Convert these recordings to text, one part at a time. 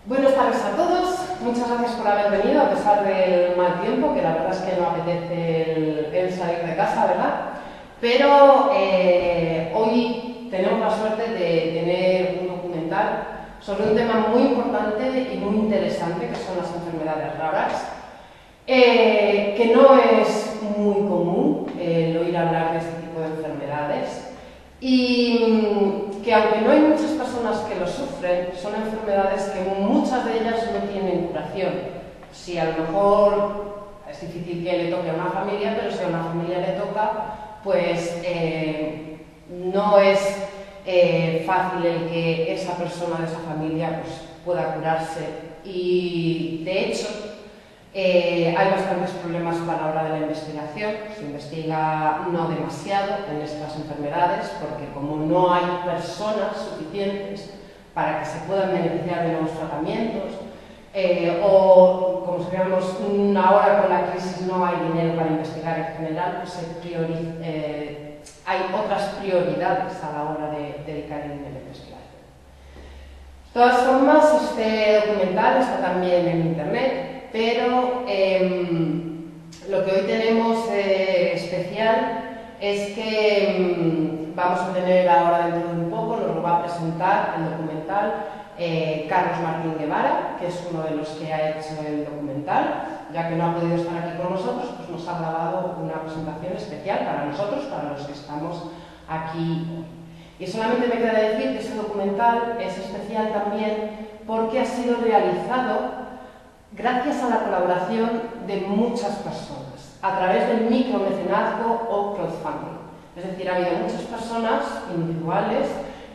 Buenas tardes a todos, muchas gracias por haber venido a pesar del mal tiempo, que la verdad es que no apetece el salir de casa, ¿verdad? Pero hoy tenemos la suerte de tener un documental sobre un tema muy importante y muy interesante, que son las enfermedades raras, que no es muy común el oír hablar de este tipo de enfermedades. Y que aunque no hay muchas personas que lo sufren, son enfermedades que muchas de ellas no tienen curación. Si a lo mejor es difícil que le toque a una familia, pero si a una familia le toca, pues no es fácil el que esa persona de esa familia pues, pueda curarse. Y de hecho, hay bastantes problemas a la hora de la investigación. Se investiga no demasiado en estas enfermedades porque como no hay personas suficientes para que se puedan beneficiar de nuevos tratamientos o como sabemos ahora con la crisis no hay dinero para investigar en general, pues hay otras prioridades a la hora de dedicar el dinero a investigar. De todas formas, este documental está también en internet. Pero lo que hoy tenemos especial es que vamos a tener ahora dentro de un poco, nos lo va a presentar el documental Carlos Martín Guevara, que es uno de los que ha hecho el documental. Ya que no ha podido estar aquí con nosotros, pues nos ha grabado una presentación especial para nosotros, para los que estamos aquí hoy. Y solamente me queda decir que este documental es especial también porque ha sido realizado gracias a la colaboración de muchas personas, a través del micromecenazgo o crowdfunding. Es decir, ha habido muchas personas individuales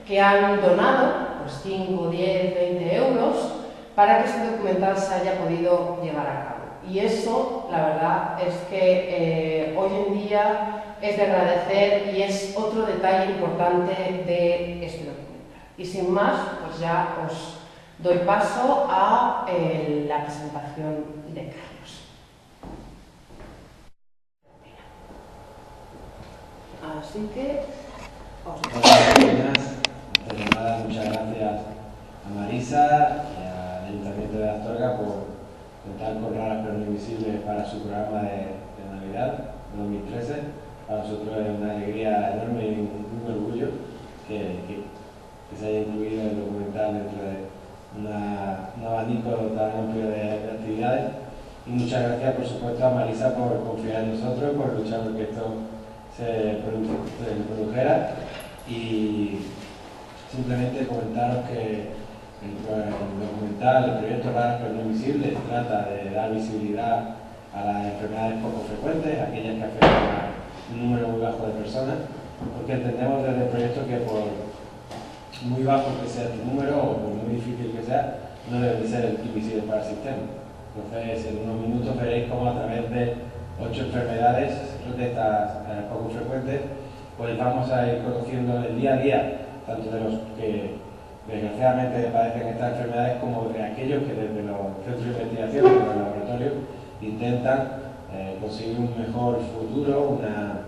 que han donado pues 5, 10, 20 euros para que este documental se haya podido llevar a cabo. Y eso, la verdad, es que hoy en día es de agradecer y es otro detalle importante de este documental. Y sin más, pues ya os doy paso a la presentación de Carlos. Así que muchas gracias a Marisa y al Ayuntamiento de Astorga por contar con Raras pero no Invisibles para su programa de Navidad 2013. Para nosotros es una alegría enorme y un orgullo que se haya incluido el documental dentro de un abanico tan amplio de actividades. Y muchas gracias, por supuesto, a Marisa por confiar en nosotros, por luchar por que esto se produjera. Y simplemente comentaros que el documental, el proyecto Raras pero no Invisibles, trata de dar visibilidad a las enfermedades poco frecuentes, aquellas que afectan a un número muy bajo de personas, porque entendemos desde el proyecto que por muy bajo que sea este número o por muy difícil que sea, no debe de ser invisible para el sistema. Entonces, en unos minutos veréis cómo a través de 8 enfermedades de estas poco frecuentes, pues vamos a ir conociendo el día a día, tanto de los que desgraciadamente padecen estas enfermedades como de aquellos que desde los centros de investigación, desde los laboratorios, intentan conseguir un mejor futuro, una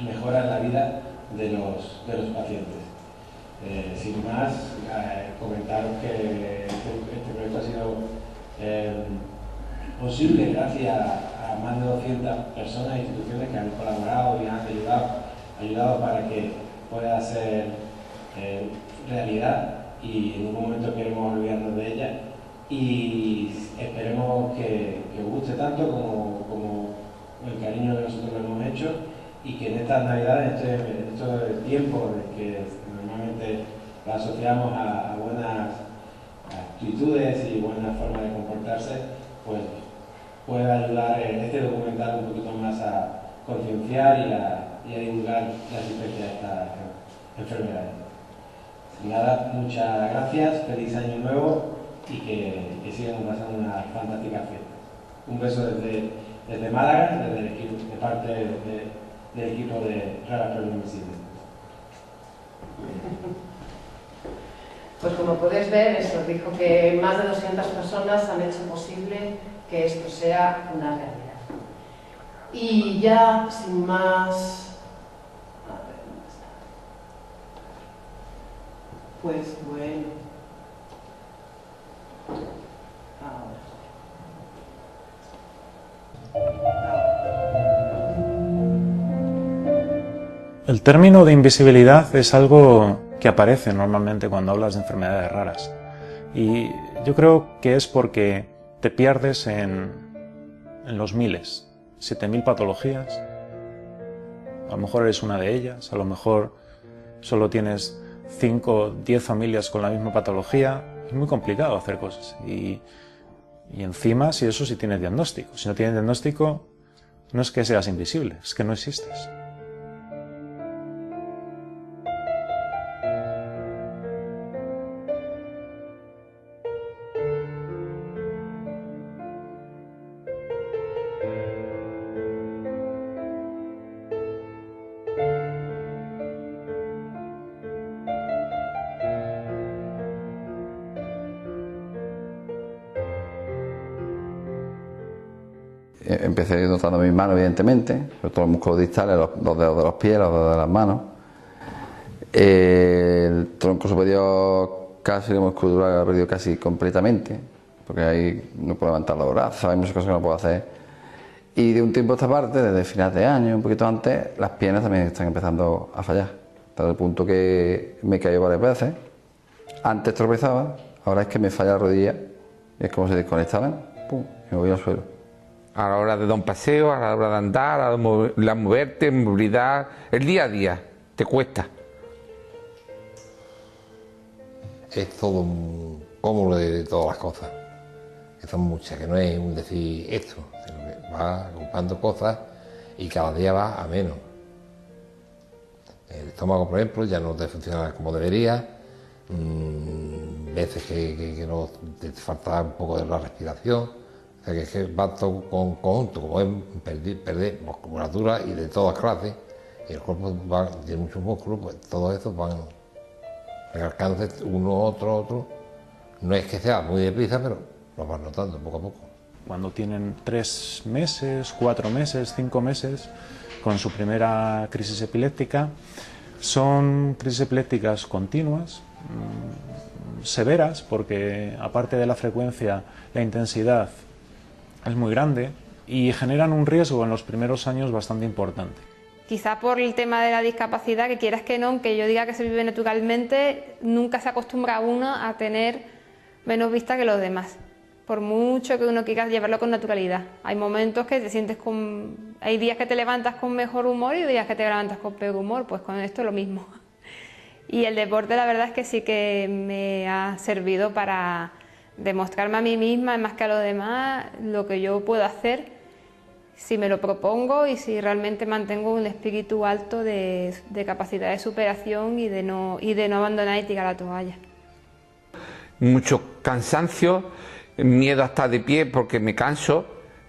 mejora en la vida de los pacientes. Sin más, comentaros que este proyecto ha sido posible gracias a más de 200 personas e instituciones que han colaborado y han ayudado para que pueda ser realidad, y en un momento queremos olvidarnos de ella y esperemos que os guste tanto como el cariño que nosotros lo hemos hecho, y que en estas navidades, en estos tiempos en que normalmente la asociamos a buenas actitudes y buenas formas de comportarse, pues puede ayudar este documental un poquito más a concienciar y a divulgar la existencia de estas enfermedades. Sin nada, muchas gracias, feliz año nuevo y que sigan pasando una fantástica fiesta. Un beso desde Málaga, desde el equipo, de parte del equipo de Raras pero no Invisibles. pues como podéis ver, eso dijo que más de 200 personas han hecho posible que esto sea una realidad. Y ya, sin más, pues bueno, El término de invisibilidad es algo que aparece normalmente cuando hablas de enfermedades raras. Y yo creo que es porque te pierdes en los miles, 7000 patologías. A lo mejor eres una de ellas, a lo mejor solo tienes 5 o 10 familias con la misma patología. Es muy complicado hacer cosas. Y encima, si tienes diagnóstico. Si no tienes diagnóstico, no es que seas invisible, es que no existes. Empecé notando mis manos, evidentemente, sobre todo los músculos distales, los dedos de los pies, los dedos de las manos. El tronco superior casi, la musculatura ha perdido casi completamente, porque ahí no puedo levantar los brazos, hay muchas cosas que no puedo hacer. Y de un tiempo a esta parte, desde finales de año, un poquito antes, las piernas también están empezando a fallar. Hasta el punto que me he caído varias veces. Antes tropezaba, ahora es que me falla la rodilla, es como si desconectaban, pum, y me voy al suelo. A la hora de dar un paseo, a la hora de andar, a la moverte, movilidad, el día a día, te cuesta. Es todo un cúmulo de todas las cosas, que son muchas, que no es un decir esto, sino que va agrupando cosas y cada día va a menos. El estómago, por ejemplo, ya no te funciona como debería, veces que no te falta un poco de la respiración. O sea, que es que va todo con conjunto, como es perder musculatura y de todas clases, y el cuerpo tiene muchos músculos, pues todos estos van recalcándose uno, otro. No es que sea muy deprisa, pero lo vas notando poco a poco. Cuando tienen 3 meses, 4 meses, 5 meses, con su primera crisis epiléptica, son crisis epilépticas continuas, severas, porque aparte de la frecuencia, la intensidad es muy grande y generan un riesgo en los primeros años bastante importante. Quizá por el tema de la discapacidad, que quieras que no, aunque yo diga que se vive naturalmente, nunca se acostumbra uno a tener menos vista que los demás, por mucho que uno quiera llevarlo con naturalidad. Hay momentos que te sientes hay días que te levantas con mejor humor y días que te levantas con peor humor, pues con esto lo mismo. Y el deporte, la verdad es que sí que me ha servido para demostrarme a mí misma, más que a los demás, lo que yo puedo hacer si me lo propongo y si realmente mantengo un espíritu alto de capacidad de superación y de no abandonar y tirar la toalla. Mucho cansancio, miedo a estar de pie porque me canso,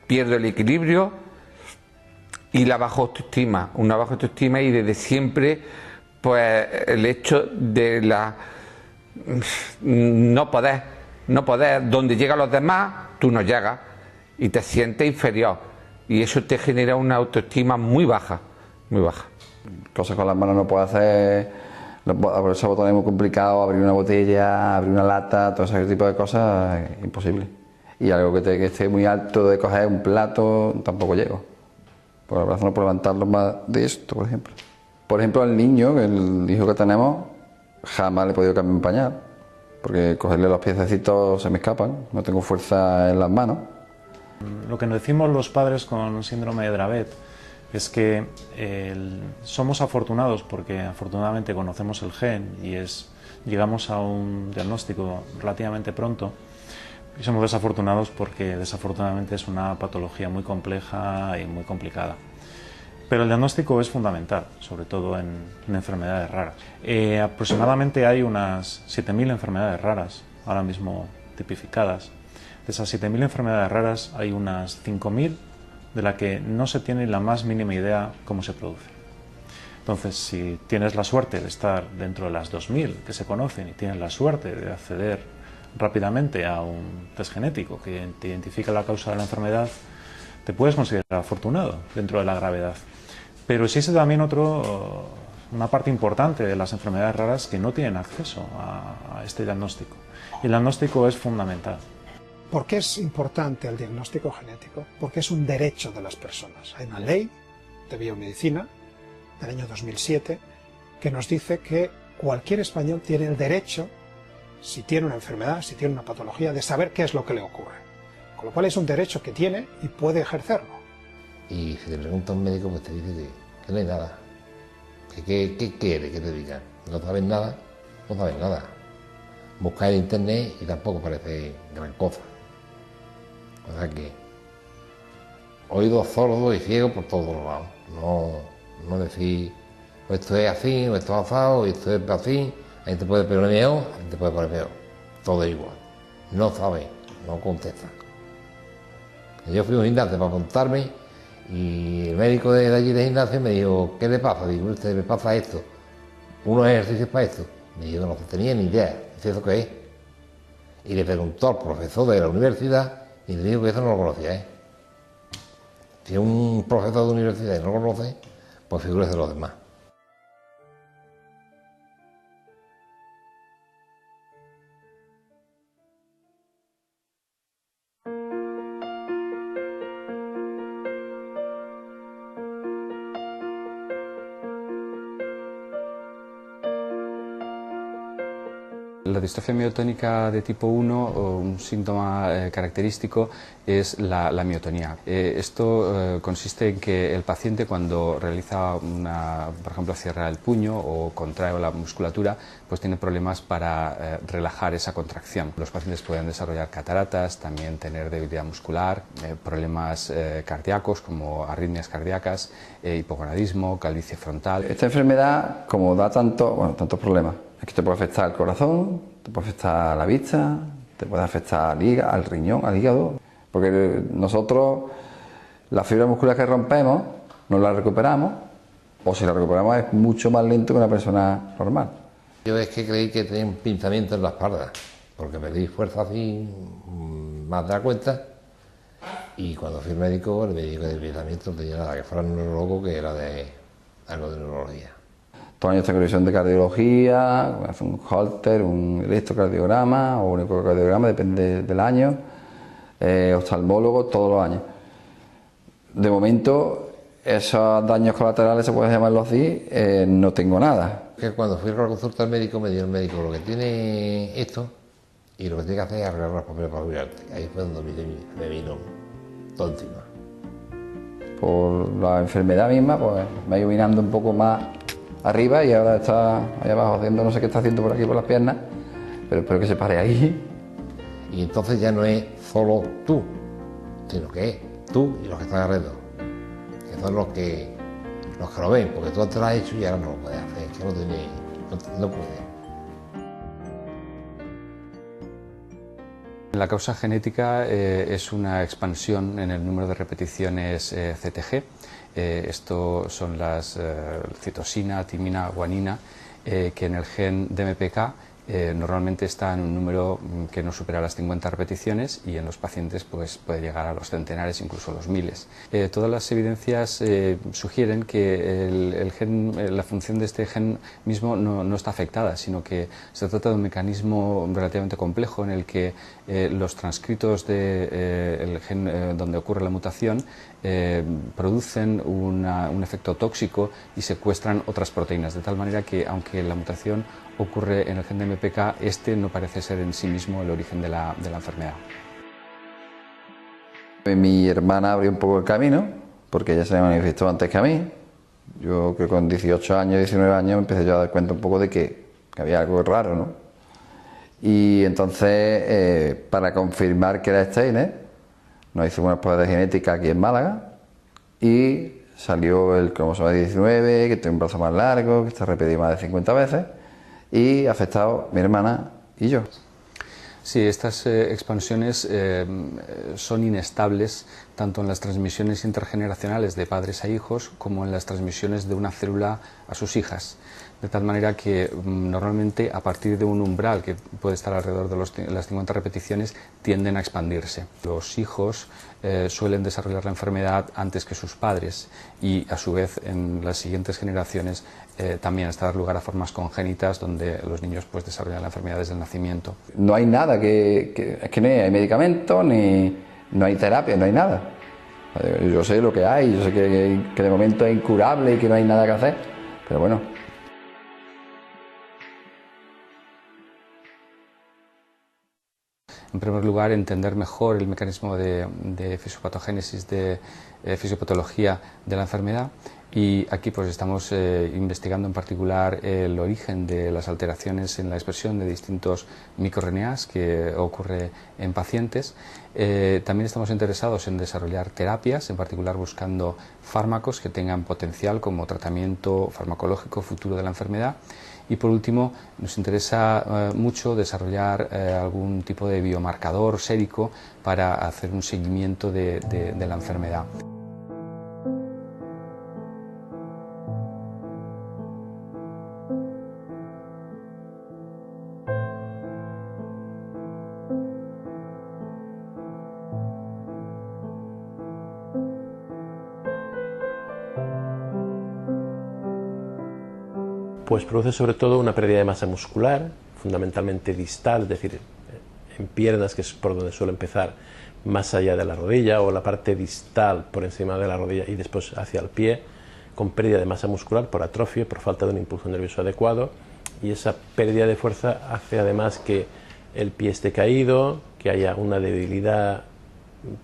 pierdo el equilibrio y la baja autoestima. Una baja autoestima y desde siempre, pues el hecho de no poder, donde llegan los demás, tú no llegas y te sientes inferior y eso te genera una autoestima muy baja, muy baja. Cosas con las manos no puedo hacer, esos botones muy complicados, abrir una botella, abrir una lata, todo ese tipo de cosas, imposible. Y algo que esté muy alto de coger un plato, tampoco llego. Por los brazos no puedo levantarlos más de esto, por ejemplo. Por ejemplo, al niño, el hijo que tenemos, jamás le he podido cambiar un pañal, porque cogerle los piececitos se me escapan, no tengo fuerza en las manos. Lo que nos decimos los padres con síndrome de Dravet es que somos afortunados porque afortunadamente conocemos el gen y llegamos a un diagnóstico relativamente pronto, y somos desafortunados porque desafortunadamente es una patología muy compleja y muy complicada. Pero el diagnóstico es fundamental, sobre todo en enfermedades raras. Aproximadamente hay unas 7000 enfermedades raras ahora mismo tipificadas. De esas 7000 enfermedades raras hay unas 5000 de las que no se tiene la más mínima idea cómo se producen. Entonces, si tienes la suerte de estar dentro de las 2000 que se conocen y tienes la suerte de acceder rápidamente a un test genético que te identifica la causa de la enfermedad, te puedes considerar afortunado dentro de la gravedad. Pero existe también una parte importante de las enfermedades raras que no tienen acceso a este diagnóstico. Y el diagnóstico es fundamental. ¿Por qué es importante el diagnóstico genético? Porque es un derecho de las personas. Hay una ley de biomedicina del año 2007, que nos dice que cualquier español tiene el derecho, si tiene una enfermedad, si tiene una patología, de saber qué es lo que le ocurre. Con lo cual es un derecho que tiene y puede ejercerlo. Y si te pregunta un médico, pues te dice que no hay nada. ¿Qué quiere que te digan? No sabes nada, no sabes nada. Busca en internet y tampoco parece gran cosa. O sea que oídos sordos y ciegos por todos lados. No decir, o esto es así, o esto es asado, o esto es así, ahí te puede poner mejor, ahí te puede poner peor. Todo igual. No sabe, no contesta. Yo fui a un gimnasio para apuntarme y el médico de allí de gimnasio me dijo, ¿qué le pasa? Digo, usted me pasa esto. Unos ejercicios para esto. Me dijo, no tenía ni idea. Dice, ¿eso qué es? Y le preguntó al profesor de la universidad y le dijo que eso no lo conocía, ¿eh? Si un profesor de universidad no lo conoce, pues figúrese de los demás. La distrofia miotónica de tipo 1, o un síntoma característico, es la miotonía. Esto consiste en que el paciente, cuando realiza por ejemplo, cierra el puño o contrae la musculatura, pues tiene problemas para relajar esa contracción. Los pacientes pueden desarrollar cataratas, también tener debilidad muscular, problemas cardíacos como arritmias cardíacas, hipogonadismo, calvicie frontal. Esta enfermedad, como da tantos problemas, es que te puede afectar al corazón, te puede afectar a la vista, te puede afectar al riñón, al hígado, porque nosotros la fibra muscular que rompemos no la recuperamos, o si la recuperamos es mucho más lento que una persona normal. Yo es que creí que tenía un pinzamiento en la espalda, porque perdí fuerza así más de la cuenta, y cuando fui al médico, el médico del pinzamiento no tenía nada, que fuera un neurólogo, que era de algo de neurología. Todo año está con revisión de cardiología, hace un Holter, un electrocardiograma o un ecocardiograma, depende del año, oftalmólogo todos los años. De momento, esos daños colaterales, se puede llamarlo así, no tengo nada. Que cuando fui a la consulta al médico, me dijo el médico, lo que tiene esto y lo que tiene que hacer es arreglar los papeles para jubilarte. Ahí fue donde me vino todo encima. Por la enfermedad misma, pues me ha ido mirando un poco más arriba y ahora está ahí abajo haciendo, no sé qué está haciendo por aquí por las piernas, pero espero que se pare ahí. Y entonces ya no es solo tú, sino que es tú y los que están alrededor, que son los que lo ven, porque tú antes lo has hecho y ahora no lo puedes hacer, que no puedes. La causa genética es una expansión en el número de repeticiones CTG. Esto son las citosina, timina, guanina, que en el gen DMPK normalmente está en un número que no supera las 50 repeticiones y en los pacientes pues, puede llegar a los centenares, incluso los miles. Todas las evidencias sugieren que la función de este gen mismo no está afectada, sino que se trata de un mecanismo relativamente complejo en el que los transcritos del gen donde ocurre la mutación producen un efecto tóxico y secuestran otras proteínas, de tal manera que aunque la mutación ocurre en el gen de MPK, este no parece ser en sí mismo el origen de la enfermedad. Mi hermana abrió un poco el camino, porque ella se manifestó antes que a mí. Yo creo que con 18 años, 19 años me empecé yo a dar cuenta un poco de que había algo raro, ¿no? Y entonces, para confirmar que era Steiner, nos hicimos unas pruebas de genética aquí en Málaga y salió el cromosoma 19, que tiene un brazo más largo, que está repetido más de 50 veces y afectado mi hermana y yo. Sí, estas expansiones son inestables tanto en las transmisiones intergeneracionales de padres a hijos como en las transmisiones de una célula a sus hijas. De tal manera que normalmente a partir de un umbral que puede estar alrededor de las 50 repeticiones tienden a expandirse. Los hijos suelen desarrollar la enfermedad antes que sus padres y a su vez en las siguientes generaciones también está dar lugar a formas congénitas donde los niños pues, desarrollan la enfermedad desde el nacimiento. No hay nada es que no hay medicamentos, ni no hay terapia, no hay nada. Yo sé lo que hay, yo sé que de momento es incurable y que no hay nada que hacer. pero bueno. En primer lugar, entender mejor el mecanismo de fisiopatogénesis, de fisiopatología de la enfermedad, y aquí pues estamos investigando en particular el origen de las alteraciones en la expresión de distintos microRNAs que ocurre en pacientes. También estamos interesados en desarrollar terapias, en particular buscando fármacos que tengan potencial como tratamiento farmacológico futuro de la enfermedad. Y por último, nos interesa mucho desarrollar algún tipo de biomarcador sérico para hacer un seguimiento de la enfermedad. Pues produce sobre todo una pérdida de masa muscular, fundamentalmente distal, es decir, en piernas, que es por donde suele empezar, más allá de la rodilla, o la parte distal por encima de la rodilla y después hacia el pie, con pérdida de masa muscular por atrofia, por falta de un impulso nervioso adecuado, y esa pérdida de fuerza hace además que el pie esté caído, que haya una debilidad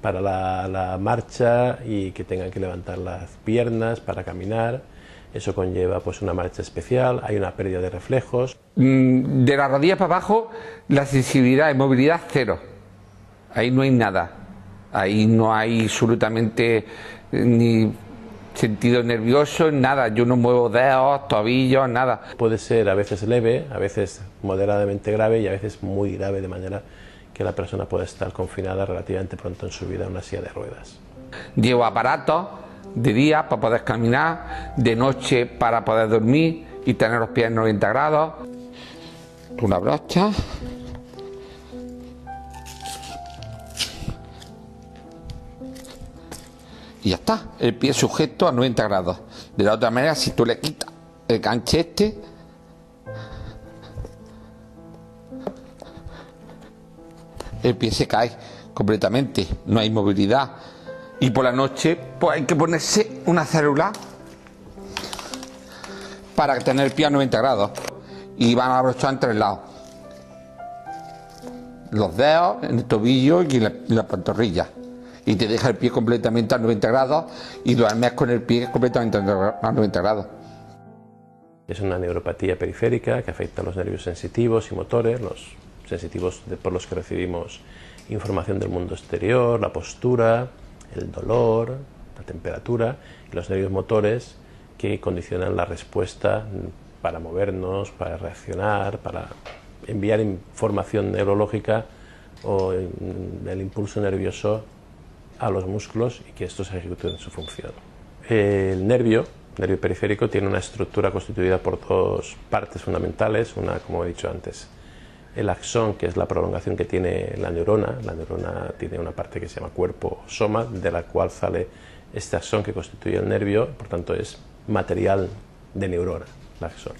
para la marcha y que tengan que levantar las piernas para caminar. Eso conlleva pues una marcha especial, hay una pérdida de reflejos. De la rodilla para abajo, la sensibilidad y movilidad cero. Ahí no hay nada. Ahí no hay absolutamente ni sentido nervioso, nada. Yo no muevo dedos, tobillos, nada. Puede ser a veces leve, a veces moderadamente grave y a veces muy grave, de manera que la persona puede estar confinada relativamente pronto en su vida en una silla de ruedas. Llevo aparatos de día para poder caminar, de noche para poder dormir y tener los pies en 90 grados. Una brocha. Y ya está, el pie sujeto a 90 grados. De la otra manera, si tú le quitas el ganchete, el pie se cae completamente, no hay movilidad. Y por la noche pues hay que ponerse una célula para tener el pie a 90 grados. Y van a abrochar en 3 lados. Los dedos, en el tobillo y en la pantorrilla. Y te deja el pie completamente a 90 grados y duermes con el pie completamente a 90 grados. Es una neuropatía periférica que afecta a los nervios sensitivos y motores, los sensitivos por los que recibimos información del mundo exterior, la postura, el dolor, la temperatura, y los nervios motores que condicionan la respuesta para movernos, para reaccionar, para enviar información neurológica o el impulso nervioso a los músculos y que estos ejecuten su función. El nervio periférico tiene una estructura constituida por 2 partes fundamentales, una, como he dicho antes, el axón, que es la prolongación que tiene la neurona tiene una parte que se llama cuerpo soma, de la cual sale este axón que constituye el nervio, por tanto es material de neurona, el axón.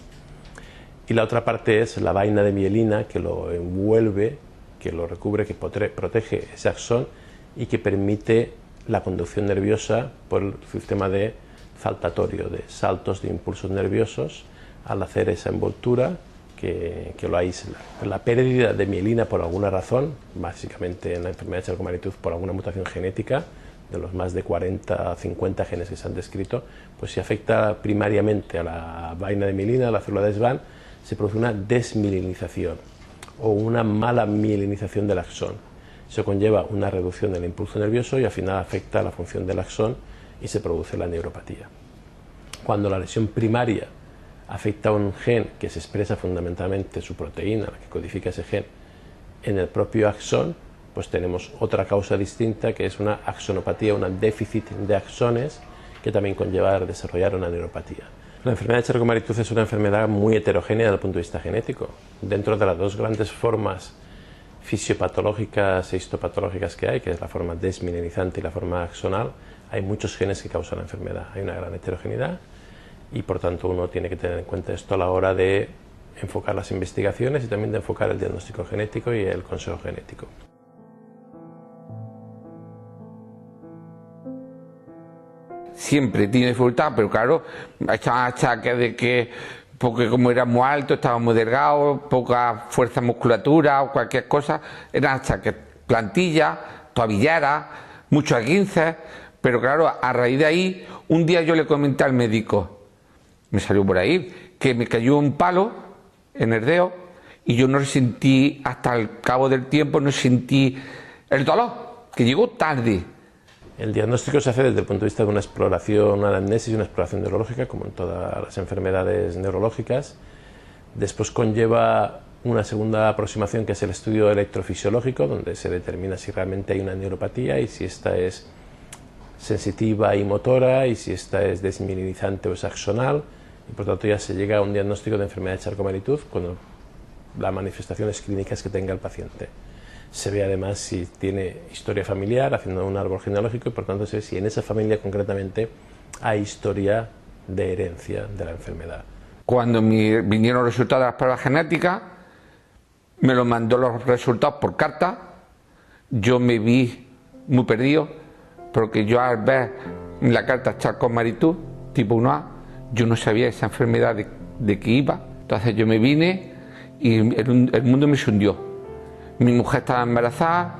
Y la otra parte es la vaina de mielina, que lo envuelve, que lo recubre, que protege ese axón y que permite la conducción nerviosa por el sistema de saltatorio, de saltos de impulsos nerviosos, al hacer esa envoltura que lo aísla. La pérdida de mielina por alguna razón, básicamente en la enfermedad de Charcot-Marie-Tooth por alguna mutación genética, de los más de 40 a 50 genes que se han descrito, pues si afecta primariamente a la vaina de mielina, a la célula de Schwann, se produce una desmielinización o una mala mielinización del axón. Eso conlleva una reducción del impulso nervioso y al final afecta a la función del axón y se produce la neuropatía. Cuando la lesión primaria afecta a un gen que se expresa fundamentalmente su proteína, la que codifica ese gen, en el propio axón, pues tenemos otra causa distinta que es una axonopatía, un déficit de axones que también conlleva desarrollar una neuropatía. La enfermedad de Charcot-Marie-Tooth es una enfermedad muy heterogénea desde el punto de vista genético. Dentro de las 2 grandes formas fisiopatológicas e histopatológicas que hay, que es la forma desmielinizante y la forma axonal, hay muchos genes que causan la enfermedad. Hay una gran heterogeneidad y por tanto uno tiene que tener en cuenta esto a la hora de enfocar las investigaciones y también de enfocar el diagnóstico genético y el consejo genético. siempre he tenido dificultad, pero claro, echaban achaques de que, porque como era muy alto, estaba muy delgado, poca fuerza musculatura o cualquier cosa, eran achaques, plantilla, tobillera, muchos esguinces, pero claro, a raíz de ahí, un día yo le comenté al médico, me salió por ahí, que me cayó un palo en el dedo y yo no sentí, hasta el cabo del tiempo, no sentí el dolor, que llegó tarde. El diagnóstico se hace desde el punto de vista de una exploración, una anamnesis y una exploración neurológica, como en todas las enfermedades neurológicas. Después conlleva una segunda aproximación, que es el estudio electrofisiológico, donde se determina si realmente hay una neuropatía y si esta es sensitiva y motora y si esta es desmineralizante o es axonal, y por tanto ya se llega a un diagnóstico de enfermedad de Charcot-Marie-Tooth cuando las manifestaciones clínicas que tenga el paciente. Se ve además si tiene historia familiar, haciendo un árbol genealógico, y por tanto se ve si en esa familia concretamente hay historia de herencia de la enfermedad. Cuando me vinieron los resultados de las pruebas genéticas, me los mandó los resultados por carta, yo me vi muy perdido, porque yo al ver en la carta Charcot-Marie-Tooth tipo 1A, yo no sabía esa enfermedad de que iba. Entonces yo me vine y el mundo me se hundió. Mi mujer estaba embarazada,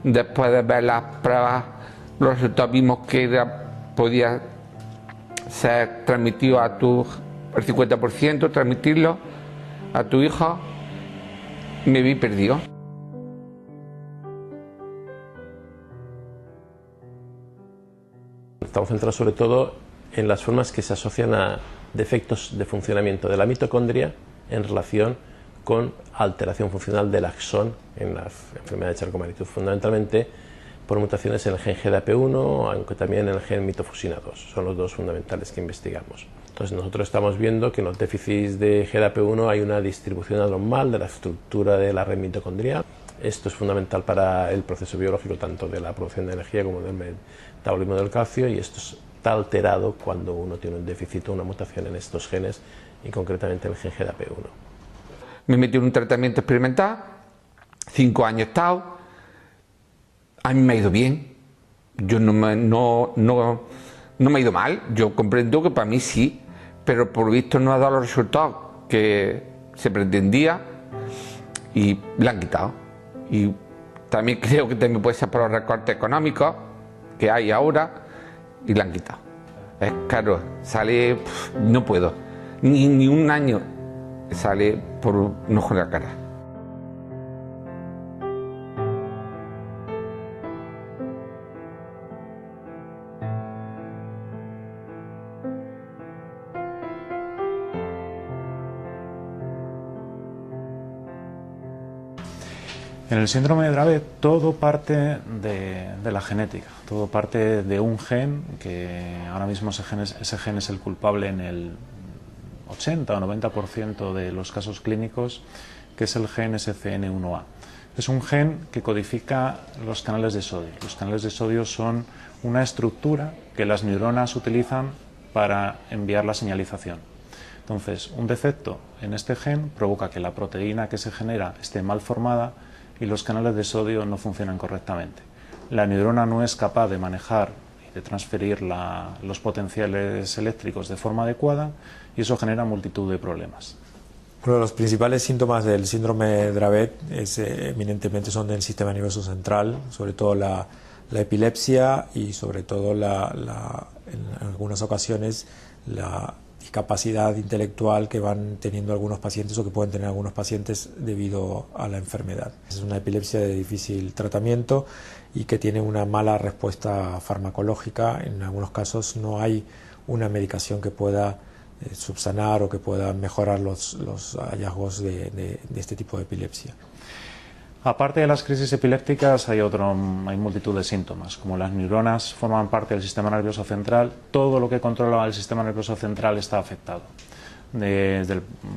después de ver las pruebas, los resultados vimos que podía ser transmitido a el 50%, transmitirlo a tu hijo, me vi perdido. Estamos centrados sobre todo en las formas que se asocian a defectos de funcionamiento de la mitocondria en relación con alteración funcional del axón en la enfermedad de Charcot-Marie-Tooth, fundamentalmente por mutaciones en el gen GDAP1, aunque también en el gen mitofusina 2, son los dos fundamentales que investigamos. Entonces nosotros estamos viendo que en los déficits de GDAP1 hay una distribución anormal de la estructura de la red mitocondrial. Esto es fundamental para el proceso biológico tanto de la producción de energía como del metabolismo del calcio, y esto está alterado cuando uno tiene un déficit o una mutación en estos genes, y concretamente en el gen GDAP1. Me metí en un tratamiento experimental, 5 años he estado, a mí me ha ido bien, yo no me ha ido mal, yo comprendo que para mí sí, pero por lo visto no ha dado los resultados que se pretendía y la han quitado. Y también creo que también puede ser por los recortes económicos que hay ahora y la han quitado. Es caro, sale, no puedo, ni un año sale por un ojo en la cara. En el síndrome de Dravet todo parte de la genética, todo parte de un gen que ahora mismo ese gen es el culpable en el 80 o 90% de los casos clínicos, que es el gen SCN1A. Es un gen que codifica los canales de sodio. Los canales de sodio son una estructura que las neuronas utilizan para enviar la señalización. Entonces, un defecto en este gen provoca que la proteína que se genera esté mal formada y los canales de sodio no funcionan correctamente. La neurona no es capaz de manejar y de transferir los potenciales eléctricos de forma adecuada, y eso genera multitud de problemas. Bueno, los principales síntomas del síndrome de Dravet eminentemente son del sistema nervioso central, sobre todo la epilepsia y sobre todo en algunas ocasiones la discapacidad intelectual que van teniendo algunos pacientes o que pueden tener algunos pacientes debido a la enfermedad. Es una epilepsia de difícil tratamiento y que tiene una mala respuesta farmacológica. En algunos casos no hay una medicación que pueda subsanar o que pueda mejorar los hallazgos de este tipo de epilepsia. Aparte de las crisis epilépticas hay multitud de síntomas, como las neuronas forman parte del sistema nervioso central, todo lo que controla el sistema nervioso central está afectado.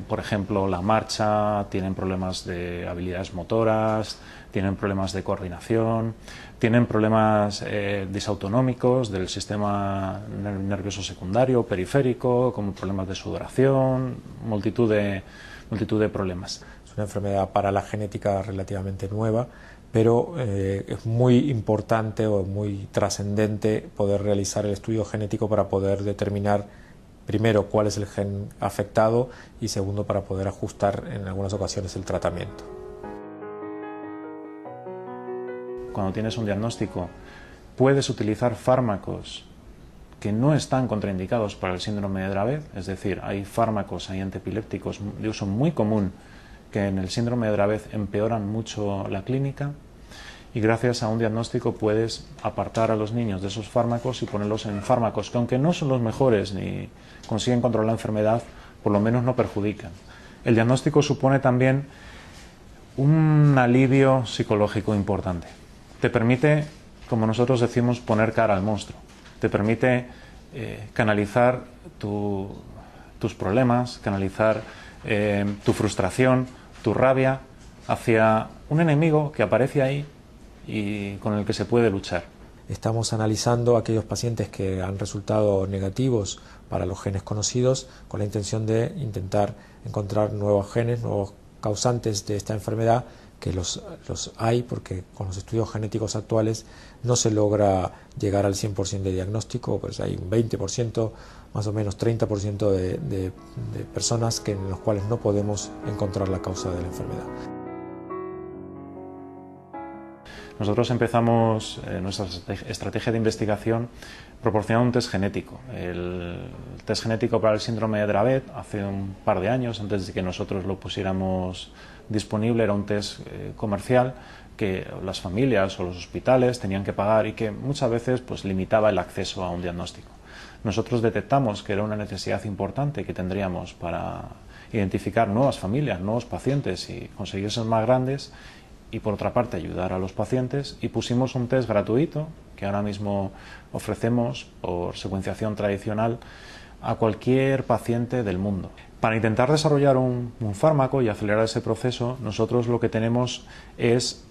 Por ejemplo, la marcha, tienen problemas de habilidades motoras, tienen problemas de coordinación, tienen problemas disautonómicos del sistema nervioso secundario, periférico, como problemas de sudoración, multitud de problemas. Es una enfermedad para la genética relativamente nueva, pero es muy importante o muy trascendente poder realizar el estudio genético para poder determinar primero cuál es el gen afectado y segundo para poder ajustar en algunas ocasiones el tratamiento. Cuando tienes un diagnóstico puedes utilizar fármacos que no están contraindicados para el síndrome de Dravet, es decir, hay fármacos, hay antiepilépticos de uso muy común que en el síndrome de Dravet empeoran mucho la clínica, y gracias a un diagnóstico puedes apartar a los niños de esos fármacos y ponerlos en fármacos que, aunque no son los mejores ni consiguen controlar la enfermedad, por lo menos no perjudican. El diagnóstico supone también un alivio psicológico importante. Te permite, como nosotros decimos, poner cara al monstruo. Te permite canalizar tus problemas, canalizar tu frustración, tu rabia hacia un enemigo que aparece ahí y con el que se puede luchar. Estamos analizando aquellos pacientes que han resultado negativos para los genes conocidos con la intención de intentar encontrar nuevos genes, nuevos causantes de esta enfermedad, que los hay porque con los estudios genéticos actuales no se logra llegar al 100% de diagnóstico, pues hay un 20%, más o menos 30% de personas en los cuales no podemos encontrar la causa de la enfermedad. Nosotros empezamos nuestra estrategia de investigación proporcionando un test genético. El test genético para el síndrome de Dravet hace un par de años, antes de que nosotros lo pusiéramos disponible, era un test comercial que las familias o los hospitales tenían que pagar y que muchas veces pues, limitaba el acceso a un diagnóstico. Nosotros detectamos que era una necesidad importante que tendríamos para identificar nuevas familias, nuevos pacientes y conseguir ser más grandes, y por otra parte ayudar a los pacientes, y pusimos un test gratuito que ahora mismo ofrecemos por secuenciación tradicional a cualquier paciente del mundo. Para intentar desarrollar un fármaco y acelerar ese proceso, nosotros lo que tenemos es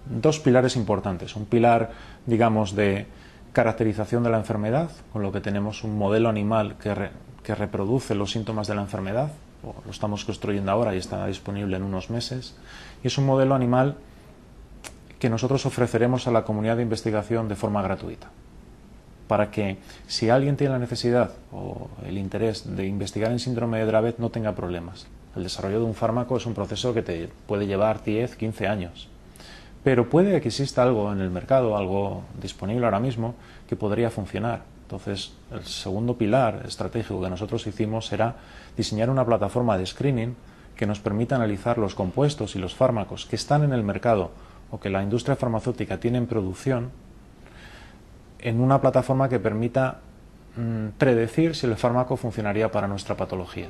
dos pilares importantes. Un pilar, digamos, de caracterización de la enfermedad, con lo que tenemos un modelo animal que reproduce los síntomas de la enfermedad. Lo estamos construyendo ahora y estará disponible en unos meses, y es un modelo animal que nosotros ofreceremos a la comunidad de investigación de forma gratuita, para que si alguien tiene la necesidad o el interés de investigar en síndrome de Dravet no tenga problemas. El desarrollo de un fármaco es un proceso que te puede llevar 10, 15 años, pero puede que exista algo en el mercado, algo disponible ahora mismo, que podría funcionar. Entonces, el segundo pilar estratégico que nosotros hicimos era diseñar una plataforma de screening que nos permita analizar los compuestos y los fármacos que están en el mercado o que la industria farmacéutica tiene en producción, en una plataforma que permita predecir si el fármaco funcionaría para nuestra patología.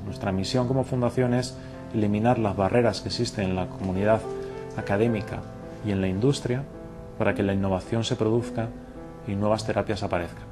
Nuestra misión como fundación es eliminar las barreras que existen en la comunidad académica y en la industria para que la innovación se produzca y nuevas terapias aparezcan.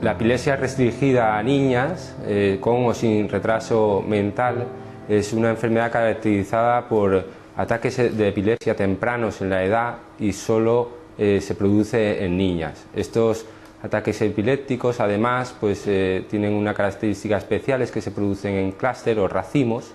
La epilepsia restringida a niñas con o sin retraso mental es una enfermedad caracterizada por ataques de epilepsia tempranos en la edad y solo se produce en niñas. Estos ataques epilépticos además pues, tienen una característica especial, es que se producen en clúster o racimos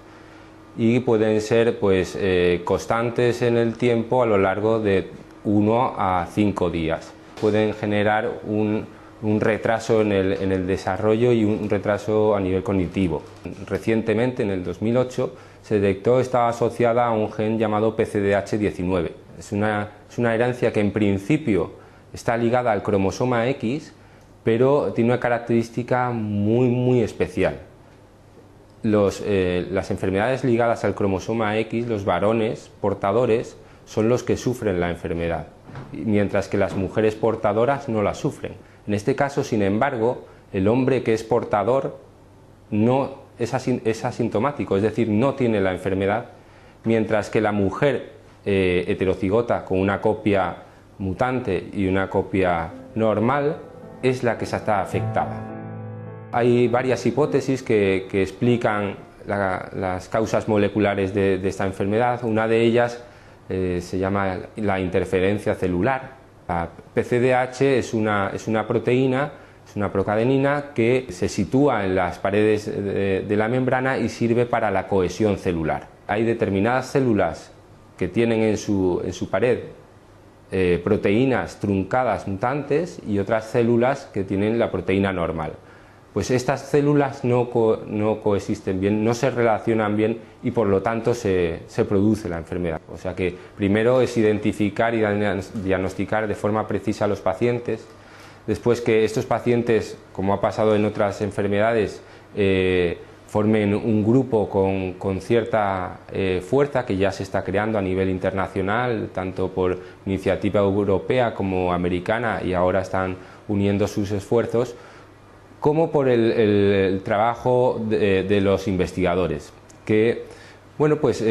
y pueden ser pues, constantes en el tiempo a lo largo de 1 a 5 días. Pueden generar un retraso en el desarrollo y un retraso a nivel cognitivo. Recientemente, en el 2008, se detectó, estaba asociada a un gen llamado PCDH19. Es una herencia que en principio está ligada al cromosoma X, pero tiene una característica muy especial. Las enfermedades ligadas al cromosoma X, los varones portadores, son los que sufren la enfermedad, mientras que las mujeres portadoras no la sufren. En este caso, sin embargo, el hombre que es portador no es asintomático, es decir, no tiene la enfermedad, mientras que la mujer heterocigota con una copia mutante y una copia normal es la que está afectada. Hay varias hipótesis que explican las causas moleculares de esta enfermedad. Una de ellas se llama la interferencia celular. La PCDH es una proteína, es una procadenina que se sitúa en las paredes de la membrana y sirve para la cohesión celular. Hay determinadas células que tienen en su pared proteínas truncadas mutantes y otras células que tienen la proteína normal. Pues estas células no coexisten bien, no se relacionan bien y por lo tanto se produce la enfermedad. O sea que primero es identificar y diagnosticar de forma precisa a los pacientes, después que estos pacientes, como ha pasado en otras enfermedades, formen un grupo con cierta fuerza que ya se está creando a nivel internacional, tanto por iniciativa europea como americana, y ahora están uniendo sus esfuerzos, como por el trabajo de los investigadores, que bueno, pues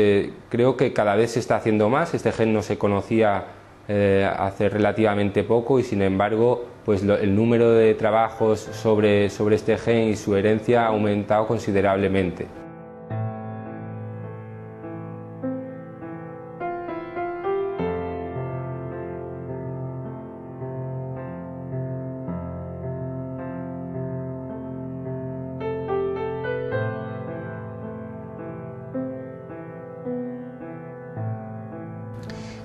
creo que cada vez se está haciendo más. Este gen no se conocía hace relativamente poco y sin embargo pues el número de trabajos sobre este gen y su herencia ha aumentado considerablemente.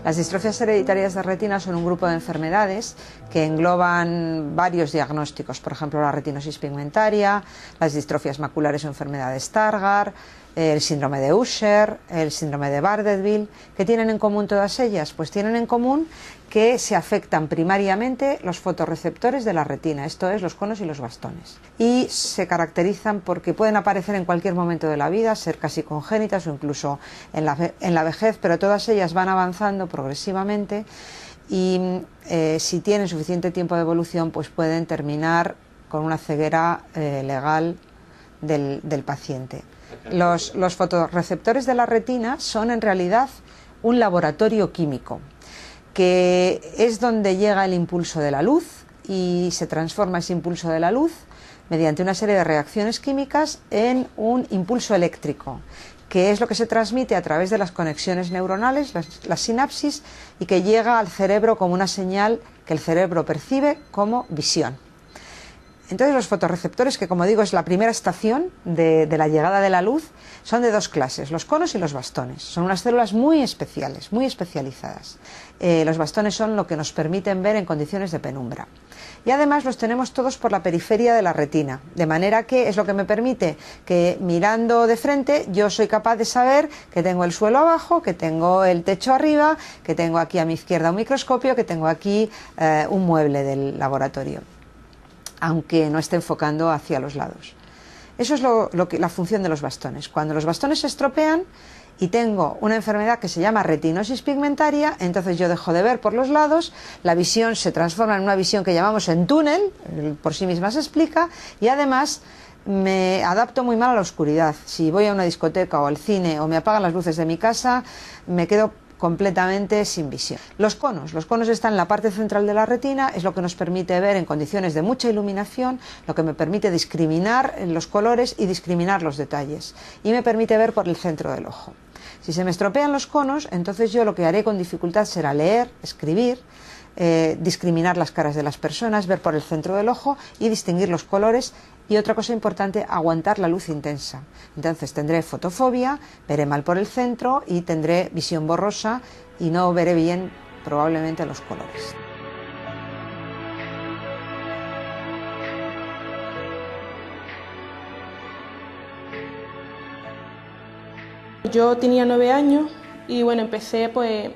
Las distrofias hereditarias de retina son un grupo de enfermedades que engloban varios diagnósticos, por ejemplo la retinosis pigmentaria, las distrofias maculares o enfermedad de Stargardt, el síndrome de Usher, el síndrome de Bardet-Biedl. ¿Qué tienen en común todas ellas? Pues tienen en común que se afectan primariamente los fotorreceptores de la retina, esto es, los conos y los bastones. Y se caracterizan porque pueden aparecer en cualquier momento de la vida, ser casi congénitas o incluso en la vejez, pero todas ellas van avanzando progresivamente y si tienen suficiente tiempo de evolución, pues pueden terminar con una ceguera legal del paciente. Los fotorreceptores de la retina son en realidad un laboratorio químico, que es donde llega el impulso de la luz y se transforma ese impulso de la luz mediante una serie de reacciones químicas en un impulso eléctrico, que es lo que se transmite a través de las conexiones neuronales, las sinapsis, y que llega al cerebro como una señal que el cerebro percibe como visión. Entonces los fotorreceptores, que como digo es la primera estación de la llegada de la luz, son de dos clases, los conos y los bastones. Son unas células muy especiales, muy especializadas. Los bastones son lo que nos permiten ver en condiciones de penumbra. Y además los tenemos todos por la periferia de la retina, de manera que es lo que me permite que mirando de frente yo soy capaz de saber que tengo el suelo abajo, que tengo el techo arriba, que tengo aquí a mi izquierda un microscopio, que tengo aquí un mueble del laboratorio, aunque no esté enfocando hacia los lados. Eso es la función de los bastones. Cuando los bastones se estropean y tengo una enfermedad que se llama retinosis pigmentaria, entonces yo dejo de ver por los lados, la visión se transforma en una visión que llamamos en túnel, por sí misma se explica, y además me adapto muy mal a la oscuridad. Si voy a una discoteca o al cine o me apagan las luces de mi casa, me quedo completamente sin visión. Los conos están en la parte central de la retina, es lo que nos permite ver en condiciones de mucha iluminación, lo que me permite discriminar los colores y discriminar los detalles, y me permite ver por el centro del ojo. Si se me estropean los conos, entonces yo lo que haré con dificultad será leer, escribir, discriminar las caras de las personas, ver por el centro del ojo y distinguir los colores. Y otra cosa importante, aguantar la luz intensa. Entonces tendré fotofobia, veré mal por el centro y tendré visión borrosa y no veré bien probablemente los colores. Yo tenía 9 años y bueno, empecé pues